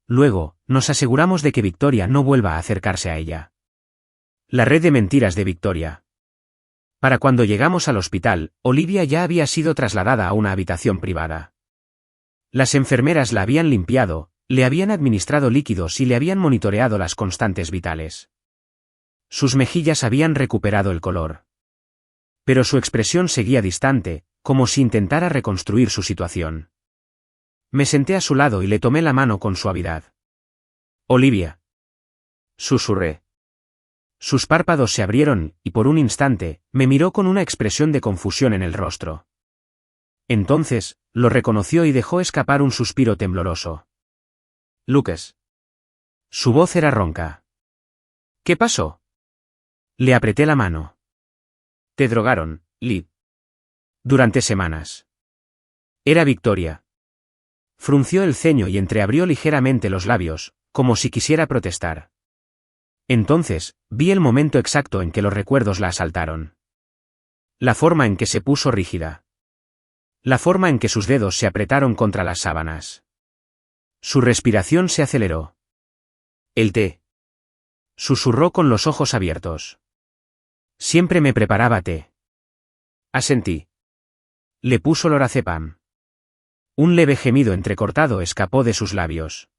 Luego, nos aseguramos de que Victoria no vuelva a acercarse a ella. La red de mentiras de Victoria. Para cuando llegamos al hospital, Olivia ya había sido trasladada a una habitación privada. Las enfermeras la habían limpiado, le habían administrado líquidos y le habían monitoreado las constantes vitales. Sus mejillas habían recuperado el color. Pero su expresión seguía distante, como si intentara reconstruir su situación. Me senté a su lado y le tomé la mano con suavidad. Olivia. Susurré. Sus párpados se abrieron, y por un instante, me miró con una expresión de confusión en el rostro. Entonces, lo reconoció y dejó escapar un suspiro tembloroso. Lucas. Su voz era ronca. ¿Qué pasó? Le apreté la mano. Te drogaron, Liv. Durante semanas. Era Victoria. Frunció el ceño y entreabrió ligeramente los labios, como si quisiera protestar. Entonces, vi el momento exacto en que los recuerdos la asaltaron. La forma en que se puso rígida. La forma en que sus dedos se apretaron contra las sábanas. Su respiración se aceleró. El té. Susurró con los ojos abiertos. Siempre me preparaba té. Asentí. Le puso lorazepam. Un leve gemido entrecortado escapó de sus labios.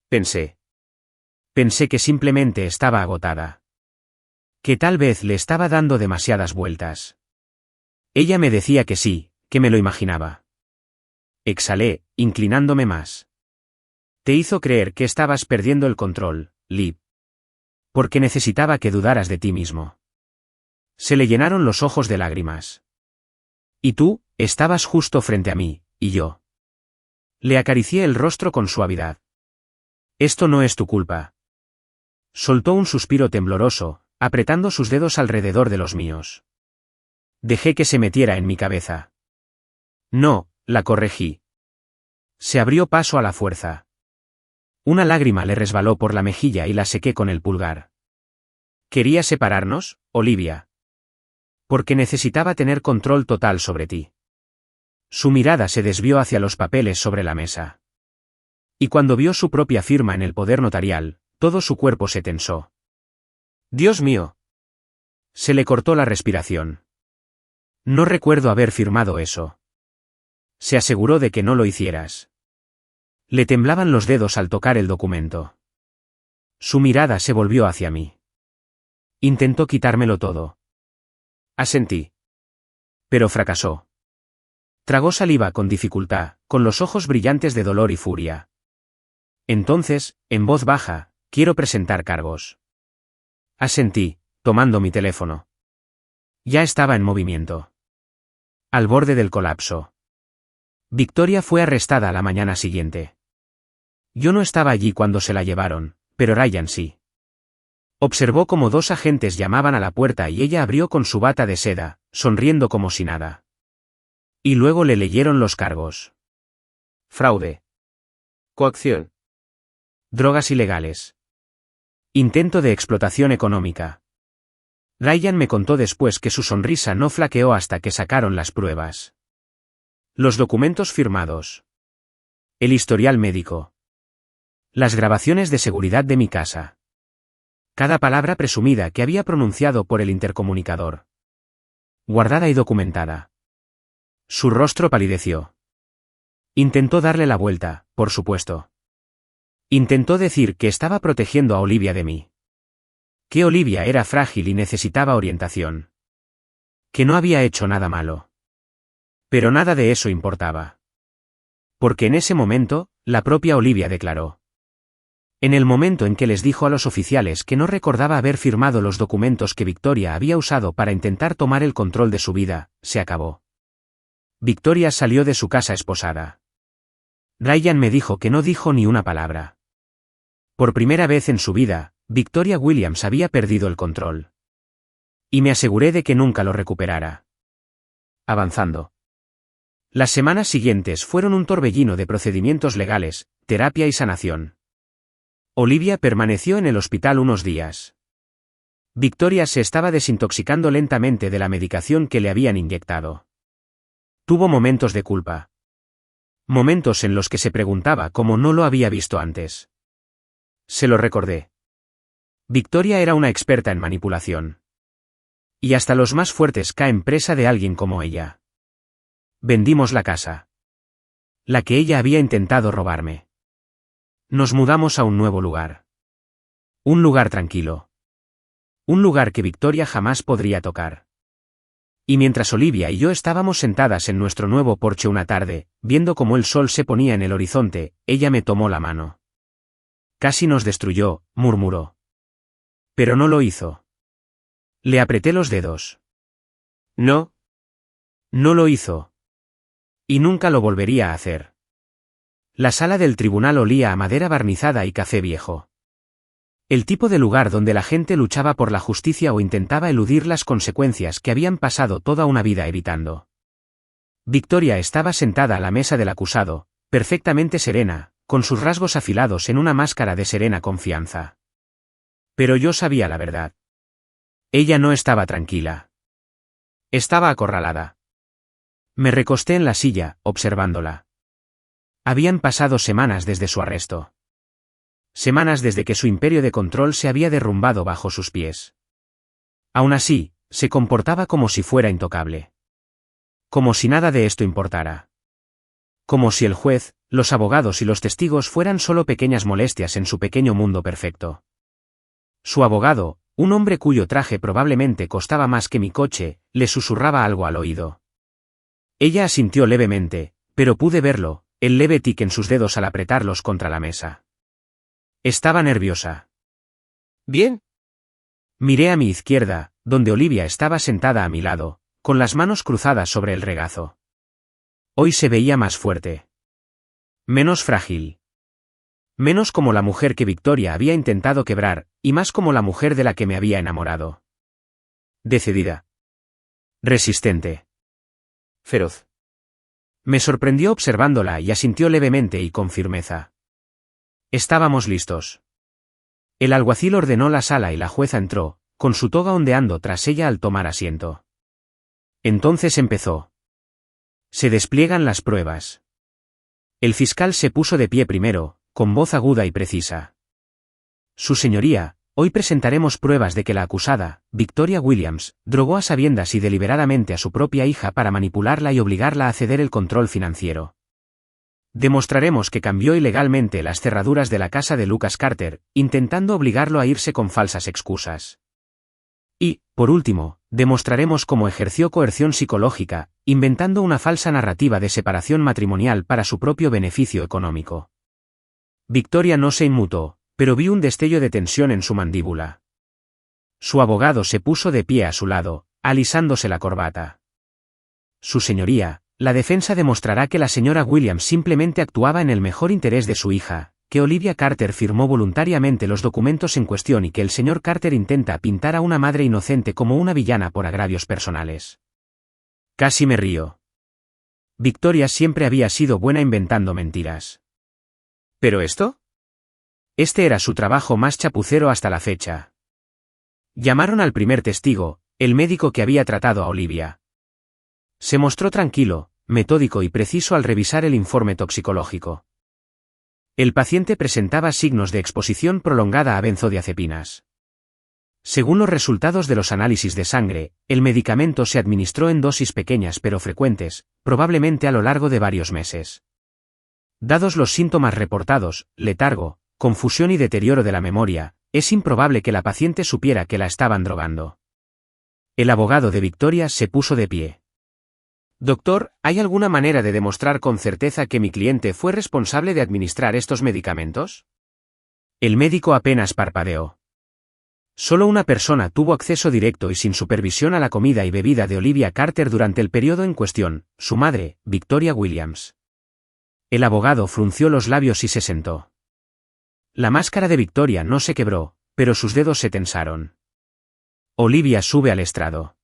Pensé que simplemente estaba agotada. Que tal vez le estaba dando demasiadas vueltas. Ella me decía que sí, que me lo imaginaba. Exhalé, inclinándome más. Te hizo creer que estabas perdiendo el control, Liv. Porque necesitaba que dudaras de ti mismo. Se le llenaron los ojos de lágrimas. Y tú, estabas justo frente a mí, y yo. Le acaricié el rostro con suavidad. Esto no es tu culpa. Soltó un suspiro tembloroso, apretando sus dedos alrededor de los míos. Dejé que se metiera en mi cabeza. No, la corregí. Se abrió paso a la fuerza. Una lágrima le resbaló por la mejilla y la sequé con el pulgar. ¿Quería separarnos, Olivia? Porque necesitaba tener control total sobre ti. Su mirada se desvió hacia los papeles sobre la mesa. Y cuando vio su propia firma en el poder notarial, todo su cuerpo se tensó. ¡Dios mío! Se le cortó la respiración. No recuerdo haber firmado eso. Se aseguró de que no lo hicieras. Le temblaban los dedos al tocar el documento. Su mirada se volvió hacia mí. Intentó quitármelo todo. Asentí. Pero fracasó. Tragó saliva con dificultad, con los ojos brillantes de dolor y furia. Entonces, en voz baja, quiero presentar cargos. Asentí, tomando mi teléfono. Ya estaba en movimiento. Al borde del colapso. Victoria fue arrestada a la mañana siguiente. Yo no estaba allí cuando se la llevaron, pero Ryan sí. Observó cómo 2 agentes llamaban a la puerta y ella abrió con su bata de seda, sonriendo como si nada. Y luego le leyeron los cargos. Fraude. Coacción. Drogas ilegales. Intento de explotación económica. Ryan me contó después que su sonrisa no flaqueó hasta que sacaron las pruebas. Los documentos firmados. El historial médico. Las grabaciones de seguridad de mi casa. Cada palabra presumida que había pronunciado por el intercomunicador. Guardada y documentada. Su rostro palideció. Intentó darle la vuelta, por supuesto. Intentó decir que estaba protegiendo a Olivia de mí. Que Olivia era frágil y necesitaba orientación. Que no había hecho nada malo. Pero nada de eso importaba. Porque en ese momento, la propia Olivia declaró. En el momento en que les dijo a los oficiales que no recordaba haber firmado los documentos que Victoria había usado para intentar tomar el control de su vida, se acabó. Victoria salió de su casa esposada. Ryan me dijo que no dijo ni una palabra. Por primera vez en su vida, Victoria Williams había perdido el control. Y me aseguré de que nunca lo recuperara. Avanzando. Las semanas siguientes fueron un torbellino de procedimientos legales, terapia y sanación. Olivia permaneció en el hospital unos días. Victoria se estaba desintoxicando lentamente de la medicación que le habían inyectado. Tuvo momentos de culpa. Momentos en los que se preguntaba cómo no lo había visto antes. Se lo recordé. Victoria era una experta en manipulación. Y hasta los más fuertes caen presa de alguien como ella. Vendimos la casa. La que ella había intentado robarme. Nos mudamos a un nuevo lugar. Un lugar tranquilo. Un lugar que Victoria jamás podría tocar. Y mientras Olivia y yo estábamos sentadas en nuestro nuevo porche una tarde, viendo cómo el sol se ponía en el horizonte, ella me tomó la mano. Casi nos destruyó, murmuró. Pero no lo hizo. Le apreté los dedos. No. No lo hizo. Y nunca lo volvería a hacer. La sala del tribunal olía a madera barnizada y café viejo. El tipo de lugar donde la gente luchaba por la justicia o intentaba eludir las consecuencias que habían pasado toda una vida evitando. Victoria estaba sentada a la mesa del acusado, perfectamente serena, con sus rasgos afilados en una máscara de serena confianza. Pero yo sabía la verdad. Ella no estaba tranquila. Estaba acorralada. Me recosté en la silla, observándola. Habían pasado semanas desde su arresto. Semanas desde que su imperio de control se había derrumbado bajo sus pies. Aún así, se comportaba como si fuera intocable. Como si nada de esto importara. Como si el juez, los abogados y los testigos fueran solo pequeñas molestias en su pequeño mundo perfecto. Su abogado, un hombre cuyo traje probablemente costaba más que mi coche, le susurraba algo al oído. Ella asintió levemente, pero pude verlo, el leve tic en sus dedos al apretarlos contra la mesa. Estaba nerviosa. ¿Bien? Miré a mi izquierda, donde Olivia estaba sentada a mi lado, con las manos cruzadas sobre el regazo. Hoy se veía más fuerte. Menos frágil. Menos como la mujer que Victoria había intentado quebrar, y más como la mujer de la que me había enamorado. Decidida. Resistente. Feroz. Me sorprendió observándola y asintió levemente y con firmeza. Estábamos listos. El alguacil ordenó la sala y la jueza entró, con su toga ondeando tras ella al tomar asiento. Entonces empezó. Se despliegan las pruebas. El fiscal se puso de pie primero, con voz aguda y precisa. Su señoría, hoy presentaremos pruebas de que la acusada, Victoria Williams, drogó a sabiendas y deliberadamente a su propia hija para manipularla y obligarla a ceder el control financiero. Demostraremos que cambió ilegalmente las cerraduras de la casa de Lucas Carter, intentando obligarlo a irse con falsas excusas. Y, por último, demostraremos cómo ejerció coerción psicológica, inventando una falsa narrativa de separación matrimonial para su propio beneficio económico. Victoria no se inmutó, pero vi un destello de tensión en su mandíbula. Su abogado se puso de pie a su lado, alisándose la corbata. Su señoría, la defensa demostrará que la señora Williams simplemente actuaba en el mejor interés de su hija, que Olivia Carter firmó voluntariamente los documentos en cuestión y que el señor Carter intenta pintar a una madre inocente como una villana por agravios personales. Casi me río. Victoria siempre había sido buena inventando mentiras. ¿Pero esto? Este era su trabajo más chapucero hasta la fecha. Llamaron al primer testigo, el médico que había tratado a Olivia. Se mostró tranquilo, metódico y preciso al revisar el informe toxicológico. El paciente presentaba signos de exposición prolongada a benzodiazepinas. Según los resultados de los análisis de sangre, el medicamento se administró en dosis pequeñas pero frecuentes, probablemente a lo largo de varios meses. Dados los síntomas reportados, letargo, confusión y deterioro de la memoria, es improbable que la paciente supiera que la estaban drogando. El abogado de Victoria se puso de pie. Doctor, ¿hay alguna manera de demostrar con certeza que mi cliente fue responsable de administrar estos medicamentos? El médico apenas parpadeó. Solo una persona tuvo acceso directo y sin supervisión a la comida y bebida de Olivia Carter durante el periodo en cuestión, su madre, Victoria Williams. El abogado frunció los labios y se sentó. La máscara de Victoria no se quebró, pero sus dedos se tensaron. Olivia sube al estrado.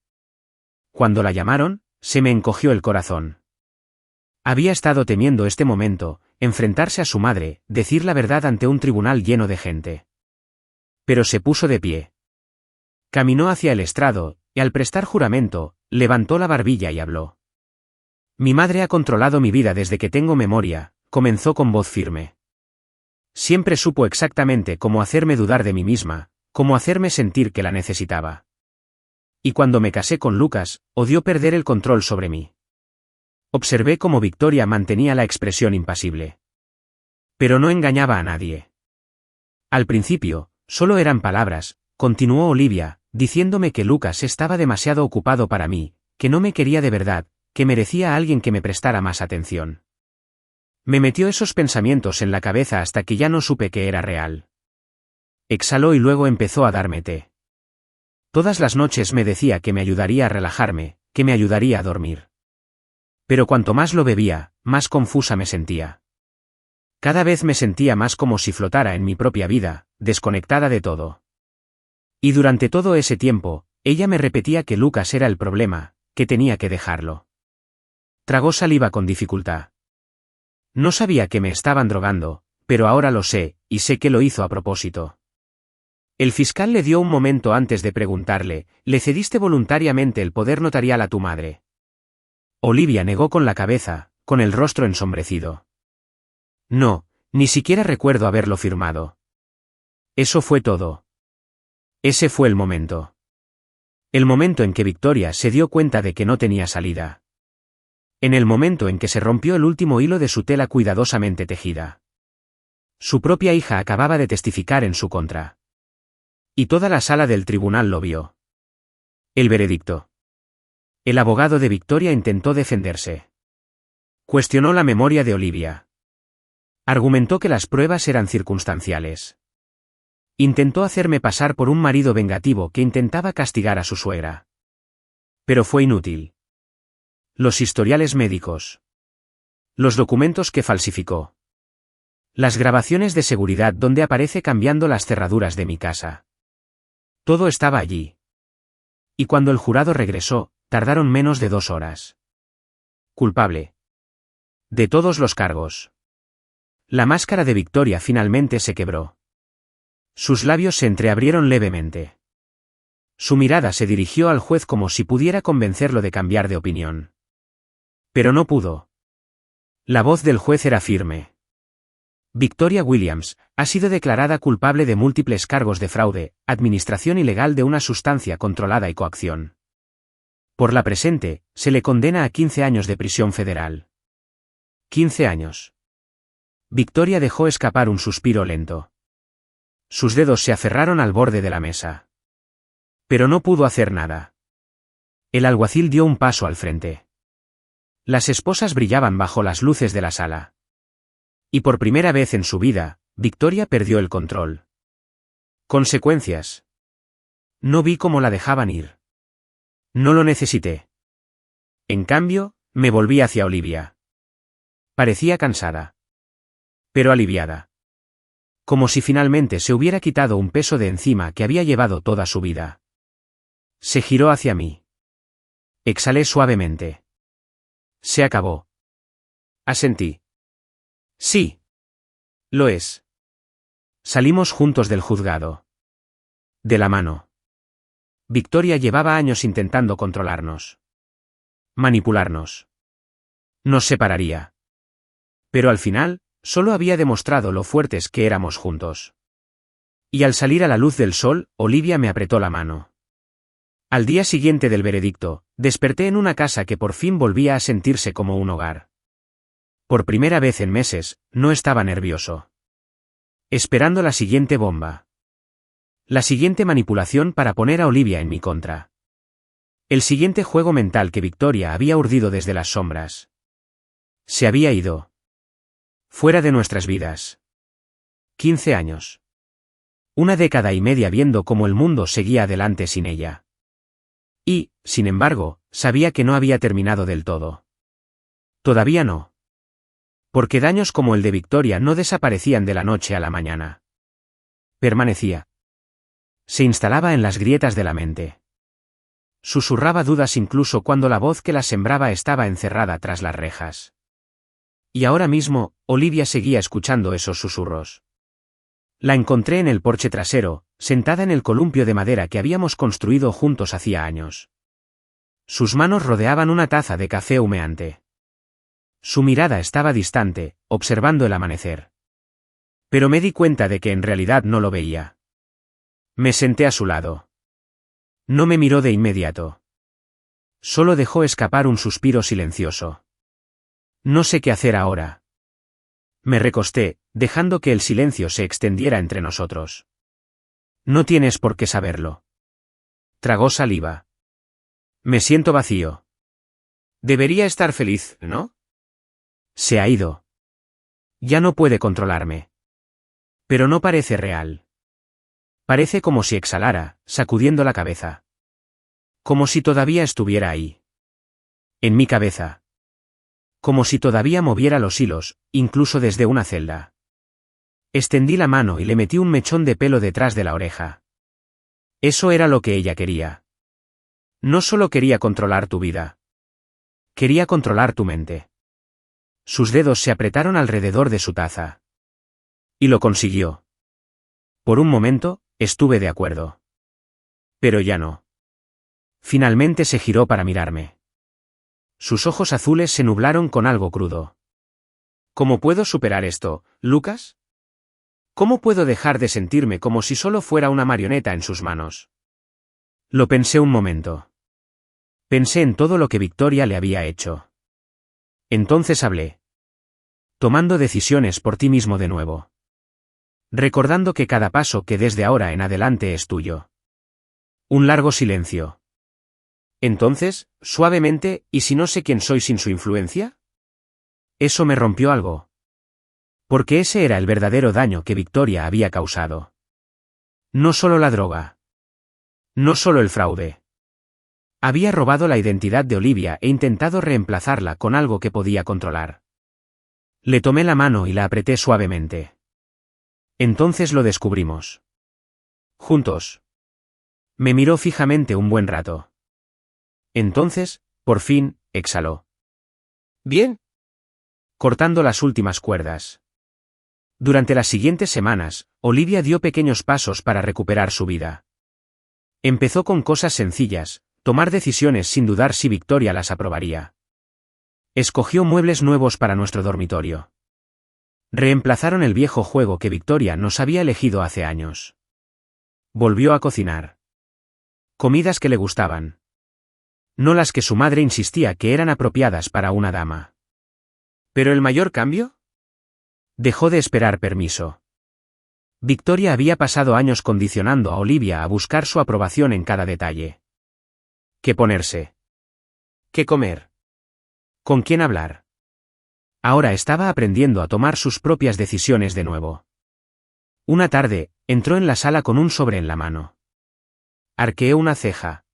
Cuando la llamaron, se me encogió el corazón. Había estado temiendo este momento, enfrentarse a su madre, decir la verdad ante un tribunal lleno de gente. Pero se puso de pie. Caminó hacia el estrado, y al prestar juramento, levantó la barbilla y habló. Mi madre ha controlado mi vida desde que tengo memoria, comenzó con voz firme. Siempre supo exactamente cómo hacerme dudar de mí misma, cómo hacerme sentir que la necesitaba. Y cuando me casé con Lucas, odió perder el control sobre mí. Observé cómo Victoria mantenía la expresión impasible. Pero no engañaba a nadie. Al principio, solo eran palabras, continuó Olivia, diciéndome que Lucas estaba demasiado ocupado para mí, que no me quería de verdad, que merecía a alguien que me prestara más atención. Me metió esos pensamientos en la cabeza hasta que ya no supe que era real. Exhaló y luego empezó a darme té. Todas las noches me decía que me ayudaría a relajarme, que me ayudaría a dormir. Pero cuanto más lo bebía, más confusa me sentía. Cada vez me sentía más como si flotara en mi propia vida, desconectada de todo. Y durante todo ese tiempo, ella me repetía que Lucas era el problema, que tenía que dejarlo. Tragó saliva con dificultad. No sabía que me estaban drogando, pero ahora lo sé, y sé que lo hizo a propósito. El fiscal le dio un momento antes de preguntarle, ¿le cediste voluntariamente el poder notarial a tu madre? Olivia negó con la cabeza, con el rostro ensombrecido. No, ni siquiera recuerdo haberlo firmado. Eso fue todo. Ese fue el momento. El momento en que Victoria se dio cuenta de que no tenía salida. En el momento en que se rompió el último hilo de su tela cuidadosamente tejida. Su propia hija acababa de testificar en su contra. Y toda la sala del tribunal lo vio. El veredicto. El abogado de Victoria intentó defenderse. Cuestionó la memoria de Olivia. Argumentó que las pruebas eran circunstanciales. Intentó hacerme pasar por un marido vengativo que intentaba castigar a su suegra. Pero fue inútil. Los historiales médicos. Los documentos que falsificó. Las grabaciones de seguridad donde aparece cambiando las cerraduras de mi casa. Todo estaba allí. Y cuando el jurado regresó, tardaron menos de 2 horas. Culpable. De todos los cargos. La máscara de Victoria finalmente se quebró. Sus labios se entreabrieron levemente. Su mirada se dirigió al juez como si pudiera convencerlo de cambiar de opinión. Pero no pudo. La voz del juez era firme. Victoria Williams ha sido declarada culpable de múltiples cargos de fraude, administración ilegal de una sustancia controlada y coacción. Por la presente, se le condena a 15 años de prisión federal. 15 años. Victoria dejó escapar un suspiro lento. Sus dedos se aferraron al borde de la mesa. Pero no pudo hacer nada. El alguacil dio un paso al frente. Las esposas brillaban bajo las luces de la sala. Y por primera vez en su vida, Victoria perdió el control. Consecuencias. No vi cómo la dejaban ir. No lo necesité. En cambio, me volví hacia Olivia. Parecía cansada. Pero aliviada. Como si finalmente se hubiera quitado un peso de encima que había llevado toda su vida. Se giró hacia mí. Exhalé suavemente. Se acabó. Asentí. Sí. Lo es. Salimos juntos del juzgado. De la mano. Victoria llevaba años intentando controlarnos. Manipularnos. Nos separaría. Pero al final, solo había demostrado lo fuertes que éramos juntos. Y al salir a la luz del sol, Olivia me apretó la mano. Al día siguiente del veredicto, desperté en una casa que por fin volvía a sentirse como un hogar. Por primera vez en meses, no estaba nervioso. Esperando la siguiente bomba. La siguiente manipulación para poner a Olivia en mi contra. El siguiente juego mental que Victoria había urdido desde las sombras. Se había ido. Fuera de nuestras vidas. 15 años. Una década y media viendo cómo el mundo seguía adelante sin ella. Y, sin embargo, sabía que no había terminado del todo. Todavía no. Porque daños como el de Victoria no desaparecían de la noche a la mañana. Permanecía. Se instalaba en las grietas de la mente. Susurraba dudas incluso cuando la voz que las sembraba estaba encerrada tras las rejas. Y ahora mismo, Olivia seguía escuchando esos susurros. La encontré en el porche trasero, sentada en el columpio de madera que habíamos construido juntos hacía años. Sus manos rodeaban una taza de café humeante. Su mirada estaba distante, observando el amanecer. Pero me di cuenta de que en realidad no lo veía. Me senté a su lado. No me miró de inmediato. Solo dejó escapar un suspiro silencioso. No sé qué hacer ahora. Me recosté, dejando que el silencio se extendiera entre nosotros. No tienes por qué saberlo. Tragó saliva. Me siento vacío. Debería estar feliz, ¿no? Se ha ido. Ya no puede controlarme. Pero no parece real. Parece como si exhalara, sacudiendo la cabeza. Como si todavía estuviera ahí. En mi cabeza. Como si todavía moviera los hilos, incluso desde una celda. Extendí la mano y le metí un mechón de pelo detrás de la oreja. Eso era lo que ella quería. No solo quería controlar tu vida. Quería controlar tu mente. Sus dedos se apretaron alrededor de su taza. Y lo consiguió. Por un momento, estuve de acuerdo. Pero ya no. Finalmente se giró para mirarme. Sus ojos azules se nublaron con algo crudo. ¿Cómo puedo superar esto, Lucas? ¿Cómo puedo dejar de sentirme como si solo fuera una marioneta en sus manos? Lo pensé un momento. Pensé en todo lo que Victoria le había hecho. Entonces hablé. Tomando decisiones por ti mismo de nuevo. Recordando que cada paso que desde ahora en adelante es tuyo. Un largo silencio. Entonces, suavemente, ¿y si no sé quién soy sin su influencia? Eso me rompió algo. Porque ese era el verdadero daño que Victoria había causado. No solo la droga. No solo el fraude. Había robado la identidad de Olivia e intentado reemplazarla con algo que podía controlar. Le tomé la mano y la apreté suavemente. Entonces lo descubrimos. Juntos. Me miró fijamente un buen rato. Entonces, por fin, exhaló. Bien. Cortando las últimas cuerdas. Durante las siguientes semanas, Olivia dio pequeños pasos para recuperar su vida. Empezó con cosas sencillas, tomar decisiones sin dudar si Victoria las aprobaría. Escogió muebles nuevos para nuestro dormitorio. Reemplazaron el viejo juego que Victoria nos había elegido hace años. Volvió a cocinar. Comidas que le gustaban. No las que su madre insistía que eran apropiadas para una dama. ¿Pero el mayor cambio? Dejó de esperar permiso. Victoria había pasado años condicionando a Olivia a buscar su aprobación en cada detalle. ¿Qué ponerse? ¿Qué comer? ¿Con quién hablar? Ahora estaba aprendiendo a tomar sus propias decisiones de nuevo. Una tarde, entró en la sala con un sobre en la mano. Arqueé una ceja.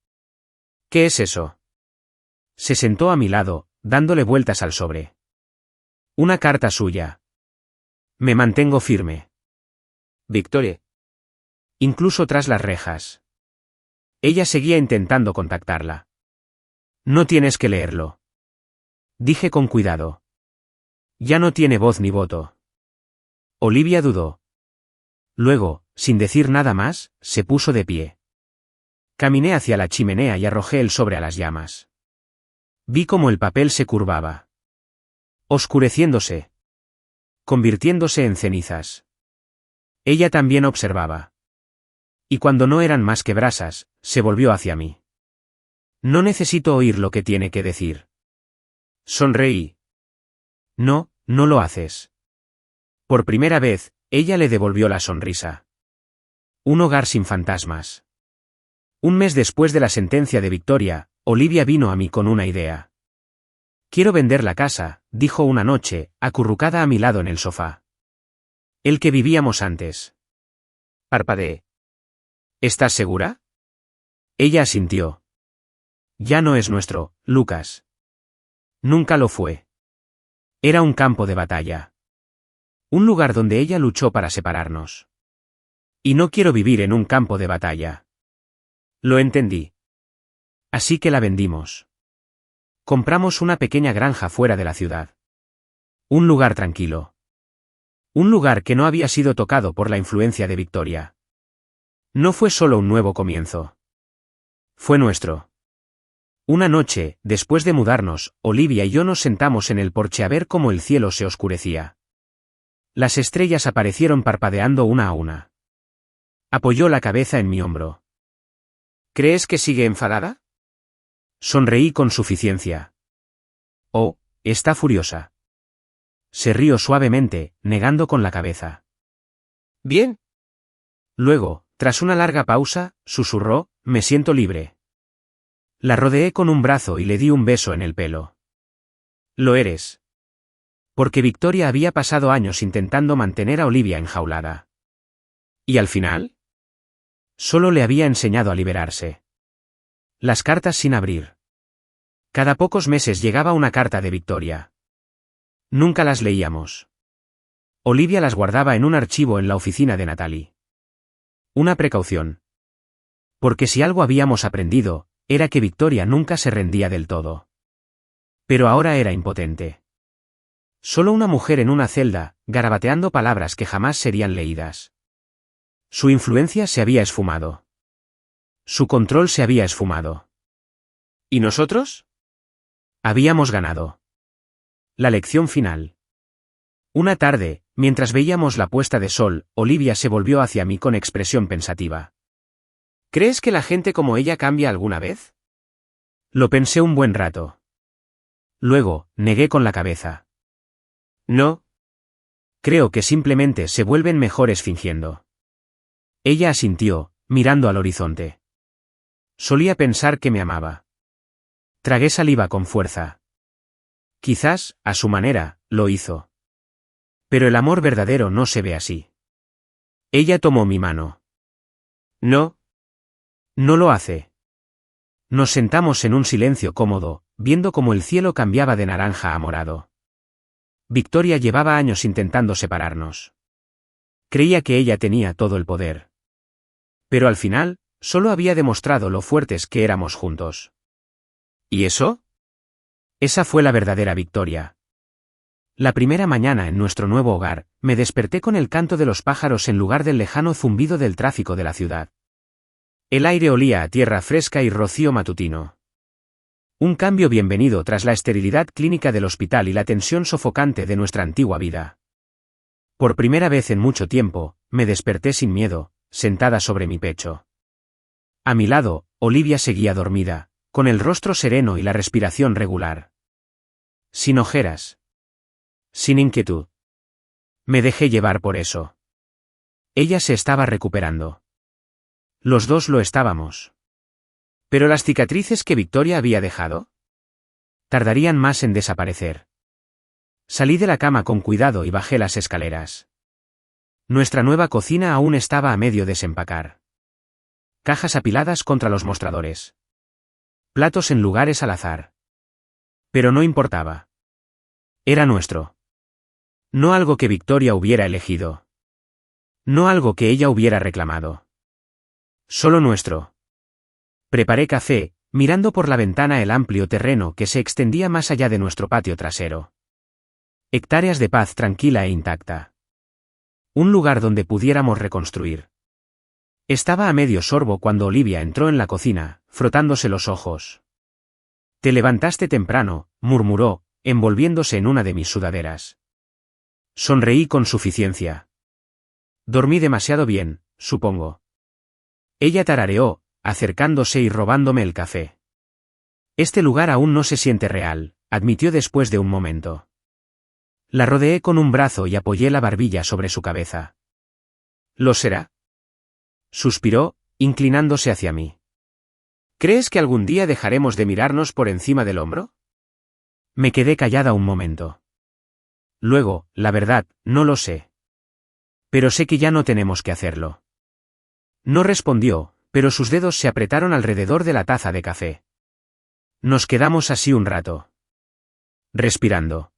¿Qué es eso? Se sentó a mi lado, dándole vueltas al sobre. Una carta suya. Me mantengo firme. Victoria. Incluso tras las rejas. Ella seguía intentando contactarla. No tienes que leerlo. Dije con cuidado. Ya no tiene voz ni voto. Olivia dudó. Luego, sin decir nada más, se puso de pie. Caminé hacia la chimenea y arrojé el sobre a las llamas. Vi cómo el papel se curvaba. Oscureciéndose. Convirtiéndose en cenizas. Ella también observaba. Y cuando no eran más que brasas, se volvió hacia mí. No necesito oír lo que tiene que decir. Sonreí. No, no lo haces. Por primera vez, ella le devolvió la sonrisa. Un hogar sin fantasmas. Un mes después de la sentencia de Victoria, Olivia vino a mí con una idea. Quiero vender la casa, dijo una noche, acurrucada a mi lado en el sofá. El que vivíamos antes. Parpadeé. ¿Estás segura? Ella asintió. Ya no es nuestro, Lucas. Nunca lo fue. Era un campo de batalla. Un lugar donde ella luchó para separarnos. Y no quiero vivir en un campo de batalla. Lo entendí. Así que la vendimos. Compramos una pequeña granja fuera de la ciudad. Un lugar tranquilo. Un lugar que no había sido tocado por la influencia de Victoria. No fue solo un nuevo comienzo. Fue nuestro. Una noche, después de mudarnos, Olivia y yo nos sentamos en el porche a ver cómo el cielo se oscurecía. Las estrellas aparecieron parpadeando una a una. Apoyó la cabeza en mi hombro. ¿Crees que sigue enfadada? Sonreí con suficiencia. Oh, está furiosa. Se rió suavemente, negando con la cabeza. Bien. Luego, tras una larga pausa, susurró, me siento libre. La rodeé con un brazo y le di un beso en el pelo. Lo eres. Porque Victoria había pasado años intentando mantener a Olivia enjaulada. ¿Y al final? Solo le había enseñado a liberarse. Las cartas sin abrir. Cada pocos meses llegaba una carta de Victoria. Nunca las leíamos. Olivia las guardaba en un archivo en la oficina de Natalie. Una precaución. Porque si algo habíamos aprendido, era que Victoria nunca se rendía del todo. Pero ahora era impotente. Solo una mujer en una celda, garabateando palabras que jamás serían leídas. Su influencia se había esfumado. Su control se había esfumado. ¿Y nosotros? Habíamos ganado. La lección final. Una tarde, mientras veíamos la puesta de sol, Olivia se volvió hacia mí con expresión pensativa. ¿Crees que la gente como ella cambia alguna vez? Lo pensé un buen rato. Luego, negué con la cabeza. No. Creo que simplemente se vuelven mejores fingiendo. Ella asintió, mirando al horizonte. Solía pensar que me amaba. Tragué saliva con fuerza. Quizás, a su manera, lo hizo. Pero el amor verdadero no se ve así. Ella tomó mi mano. No. No lo hace. Nos sentamos en un silencio cómodo, viendo cómo el cielo cambiaba de naranja a morado. Victoria llevaba años intentando separarnos. Creía que ella tenía todo el poder. Pero al final, solo había demostrado lo fuertes que éramos juntos. ¿Y eso? Esa fue la verdadera victoria. La primera mañana en nuestro nuevo hogar, me desperté con el canto de los pájaros en lugar del lejano zumbido del tráfico de la ciudad. El aire olía a tierra fresca y rocío matutino. Un cambio bienvenido tras la esterilidad clínica del hospital y la tensión sofocante de nuestra antigua vida. Por primera vez en mucho tiempo, me desperté sin miedo, sentada sobre mi pecho. A mi lado, Olivia seguía dormida, con el rostro sereno y la respiración regular. Sin ojeras. Sin inquietud. Me dejé llevar por eso. Ella se estaba recuperando. Los dos lo estábamos. ¿Pero las cicatrices que Victoria había dejado? Tardarían más en desaparecer. Salí de la cama con cuidado y bajé las escaleras. Nuestra nueva cocina aún estaba a medio desempacar. Cajas apiladas contra los mostradores. Platos en lugares al azar. Pero no importaba. Era nuestro. No algo que Victoria hubiera elegido. No algo que ella hubiera reclamado. Solo nuestro. Preparé café, mirando por la ventana el amplio terreno que se extendía más allá de nuestro patio trasero. Hectáreas de paz tranquila e intacta. Un lugar donde pudiéramos reconstruir. Estaba a medio sorbo cuando Olivia entró en la cocina, frotándose los ojos. «Te levantaste temprano», murmuró, envolviéndose en una de mis sudaderas. Sonreí con suficiencia. «Dormí demasiado bien, supongo». Ella tarareó, acercándose y robándome el café. «Este lugar aún no se siente real», admitió después de un momento. La rodeé con un brazo y apoyé la barbilla sobre su cabeza. «¿Lo será?», suspiró, inclinándose hacia mí. «¿Crees que algún día dejaremos de mirarnos por encima del hombro?». Me quedé callada un momento. Luego, la verdad, no lo sé. Pero sé que ya no tenemos que hacerlo. No respondió, pero sus dedos se apretaron alrededor de la taza de café. Nos quedamos así un rato. Respirando.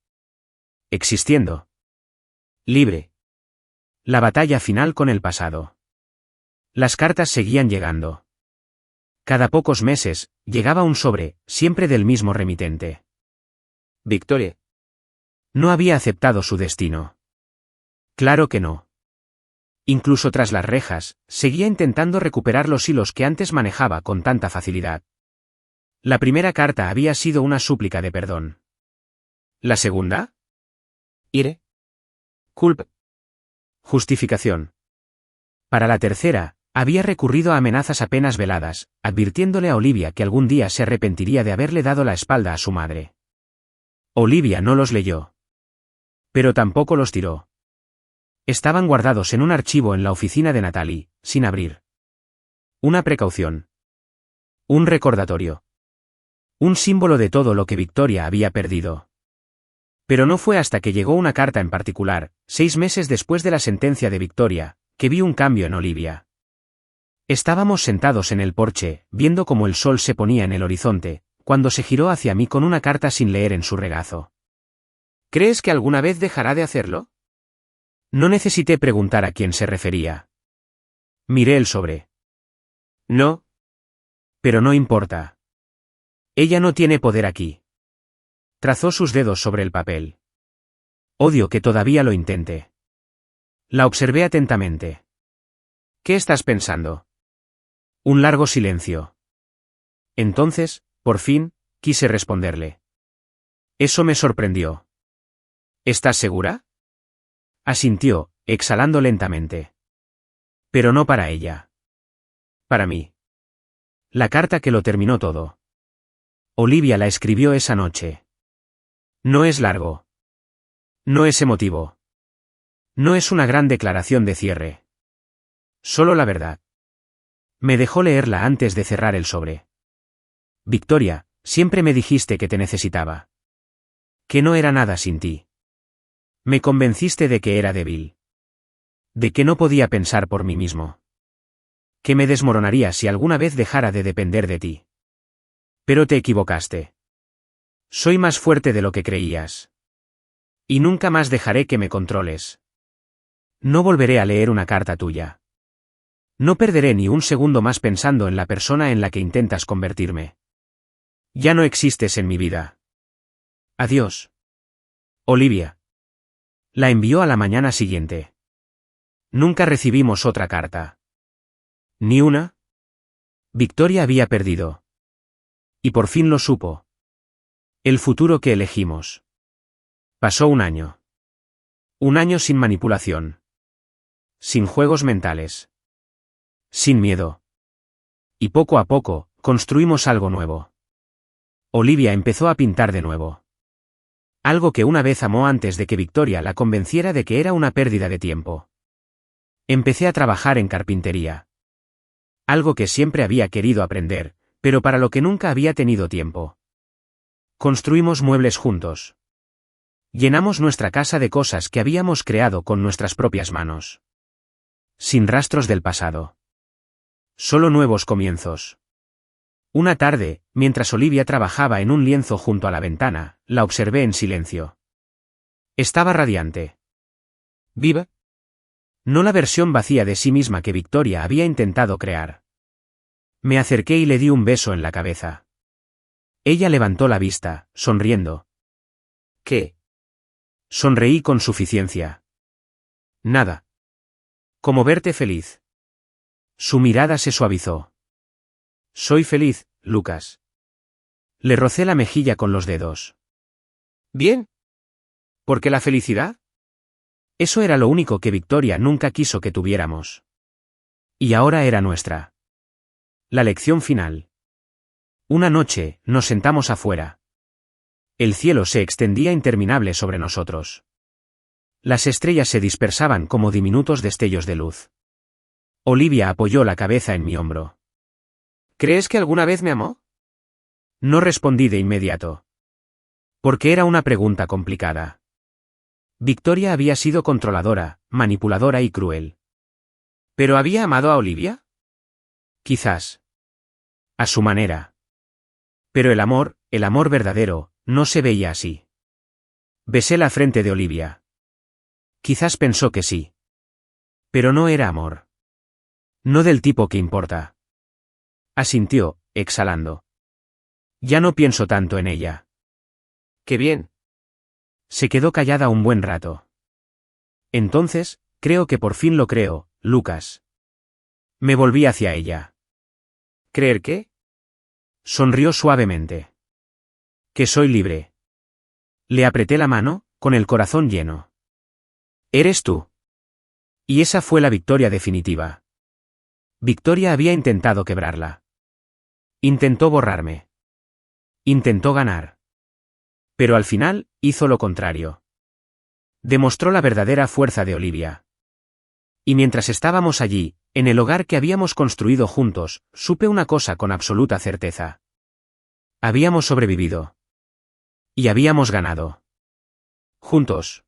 Existiendo. Libre. La batalla final con el pasado. Las cartas seguían llegando. Cada pocos meses, llegaba un sobre, siempre del mismo remitente. Victoria. No había aceptado su destino. Claro que no. Incluso tras las rejas, seguía intentando recuperar los hilos que antes manejaba con tanta facilidad. La primera carta había sido una súplica de perdón. ¿La segunda? Ire. Culpa. Justificación. Para la tercera, había recurrido a amenazas apenas veladas, advirtiéndole a Olivia que algún día se arrepentiría de haberle dado la espalda a su madre. Olivia no los leyó. Pero tampoco los tiró. Estaban guardados en un archivo en la oficina de Natalie, sin abrir. Una precaución. Un recordatorio. Un símbolo de todo lo que Victoria había perdido. Pero no fue hasta que llegó una carta en particular, 6 meses después de la sentencia de Victoria, que vi un cambio en Olivia. Estábamos sentados en el porche, viendo cómo el sol se ponía en el horizonte, cuando se giró hacia mí con una carta sin leer en su regazo. ¿Crees que alguna vez dejará de hacerlo? No necesité preguntar a quién se refería. Miré el sobre. No. Pero no importa. Ella no tiene poder aquí. Trazó sus dedos sobre el papel. Odio que todavía lo intente. La observé atentamente. ¿Qué estás pensando? Un largo silencio. Entonces, por fin, quise responderle. Eso me sorprendió. ¿Estás segura? Asintió, exhalando lentamente. Pero no para ella. Para mí. La carta que lo terminó todo. Olivia la escribió esa noche. No es largo. No es emotivo. No es una gran declaración de cierre. Solo la verdad. Me dejó leerla antes de cerrar el sobre. Victoria, siempre me dijiste que te necesitaba. Que no era nada sin ti. Me convenciste de que era débil. De que no podía pensar por mí mismo. Que me desmoronaría si alguna vez dejara de depender de ti. Pero te equivocaste. Soy más fuerte de lo que creías. Y nunca más dejaré que me controles. No volveré a leer una carta tuya. No perderé ni un segundo más pensando en la persona en la que intentas convertirme. Ya no existes en mi vida. Adiós. Olivia. La envió a la mañana siguiente. Nunca recibimos otra carta. ¿Ni una? Victoria había perdido. Y por fin lo supo. El futuro que elegimos. Pasó un año. Un año sin manipulación. Sin juegos mentales. Sin miedo. Y poco a poco, construimos algo nuevo. Olivia empezó a pintar de nuevo. Algo que una vez amó antes de que Victoria la convenciera de que era una pérdida de tiempo. Empecé a trabajar en carpintería. Algo que siempre había querido aprender, pero para lo que nunca había tenido tiempo. Construimos muebles juntos. Llenamos nuestra casa de cosas que habíamos creado con nuestras propias manos. Sin rastros del pasado. Solo nuevos comienzos. Una tarde, mientras Olivia trabajaba en un lienzo junto a la ventana, la observé en silencio. Estaba radiante. ¿Viva? No la versión vacía de sí misma que Victoria había intentado crear. Me acerqué y le di un beso en la cabeza. Ella levantó la vista, sonriendo. ¿Qué? Sonreí con suficiencia. Nada. Como verte feliz. Su mirada se suavizó. Soy feliz, Lucas. Le rocé la mejilla con los dedos. Bien. ¿Por qué la felicidad? Eso era lo único que Victoria nunca quiso que tuviéramos. Y ahora era nuestra. La lección final. Una noche, nos sentamos afuera. El cielo se extendía interminable sobre nosotros. Las estrellas se dispersaban como diminutos destellos de luz. Olivia apoyó la cabeza en mi hombro. ¿Crees que alguna vez me amó? No respondí de inmediato. Porque era una pregunta complicada. Victoria había sido controladora, manipuladora y cruel. ¿Pero había amado a Olivia? Quizás. A su manera. Pero el amor verdadero, no se veía así. Besé la frente de Olivia. Quizás pensó que sí. Pero no era amor. No del tipo que importa. Asintió, exhalando. Ya no pienso tanto en ella. ¡Qué bien! Se quedó callada un buen rato. Entonces, creo que por fin lo creo, Lucas. Me volví hacia ella. ¿Creer qué? Sonrió suavemente. Que soy libre. Le apreté la mano, con el corazón lleno. Eres tú. Y esa fue la victoria definitiva. Victoria había intentado quebrarla. Intentó borrarme. Intentó ganar. Pero al final, hizo lo contrario. Demostró la verdadera fuerza de Olivia. Y mientras estábamos allí, en el hogar que habíamos construido juntos, supe una cosa con absoluta certeza. Habíamos sobrevivido. Y habíamos ganado. Juntos.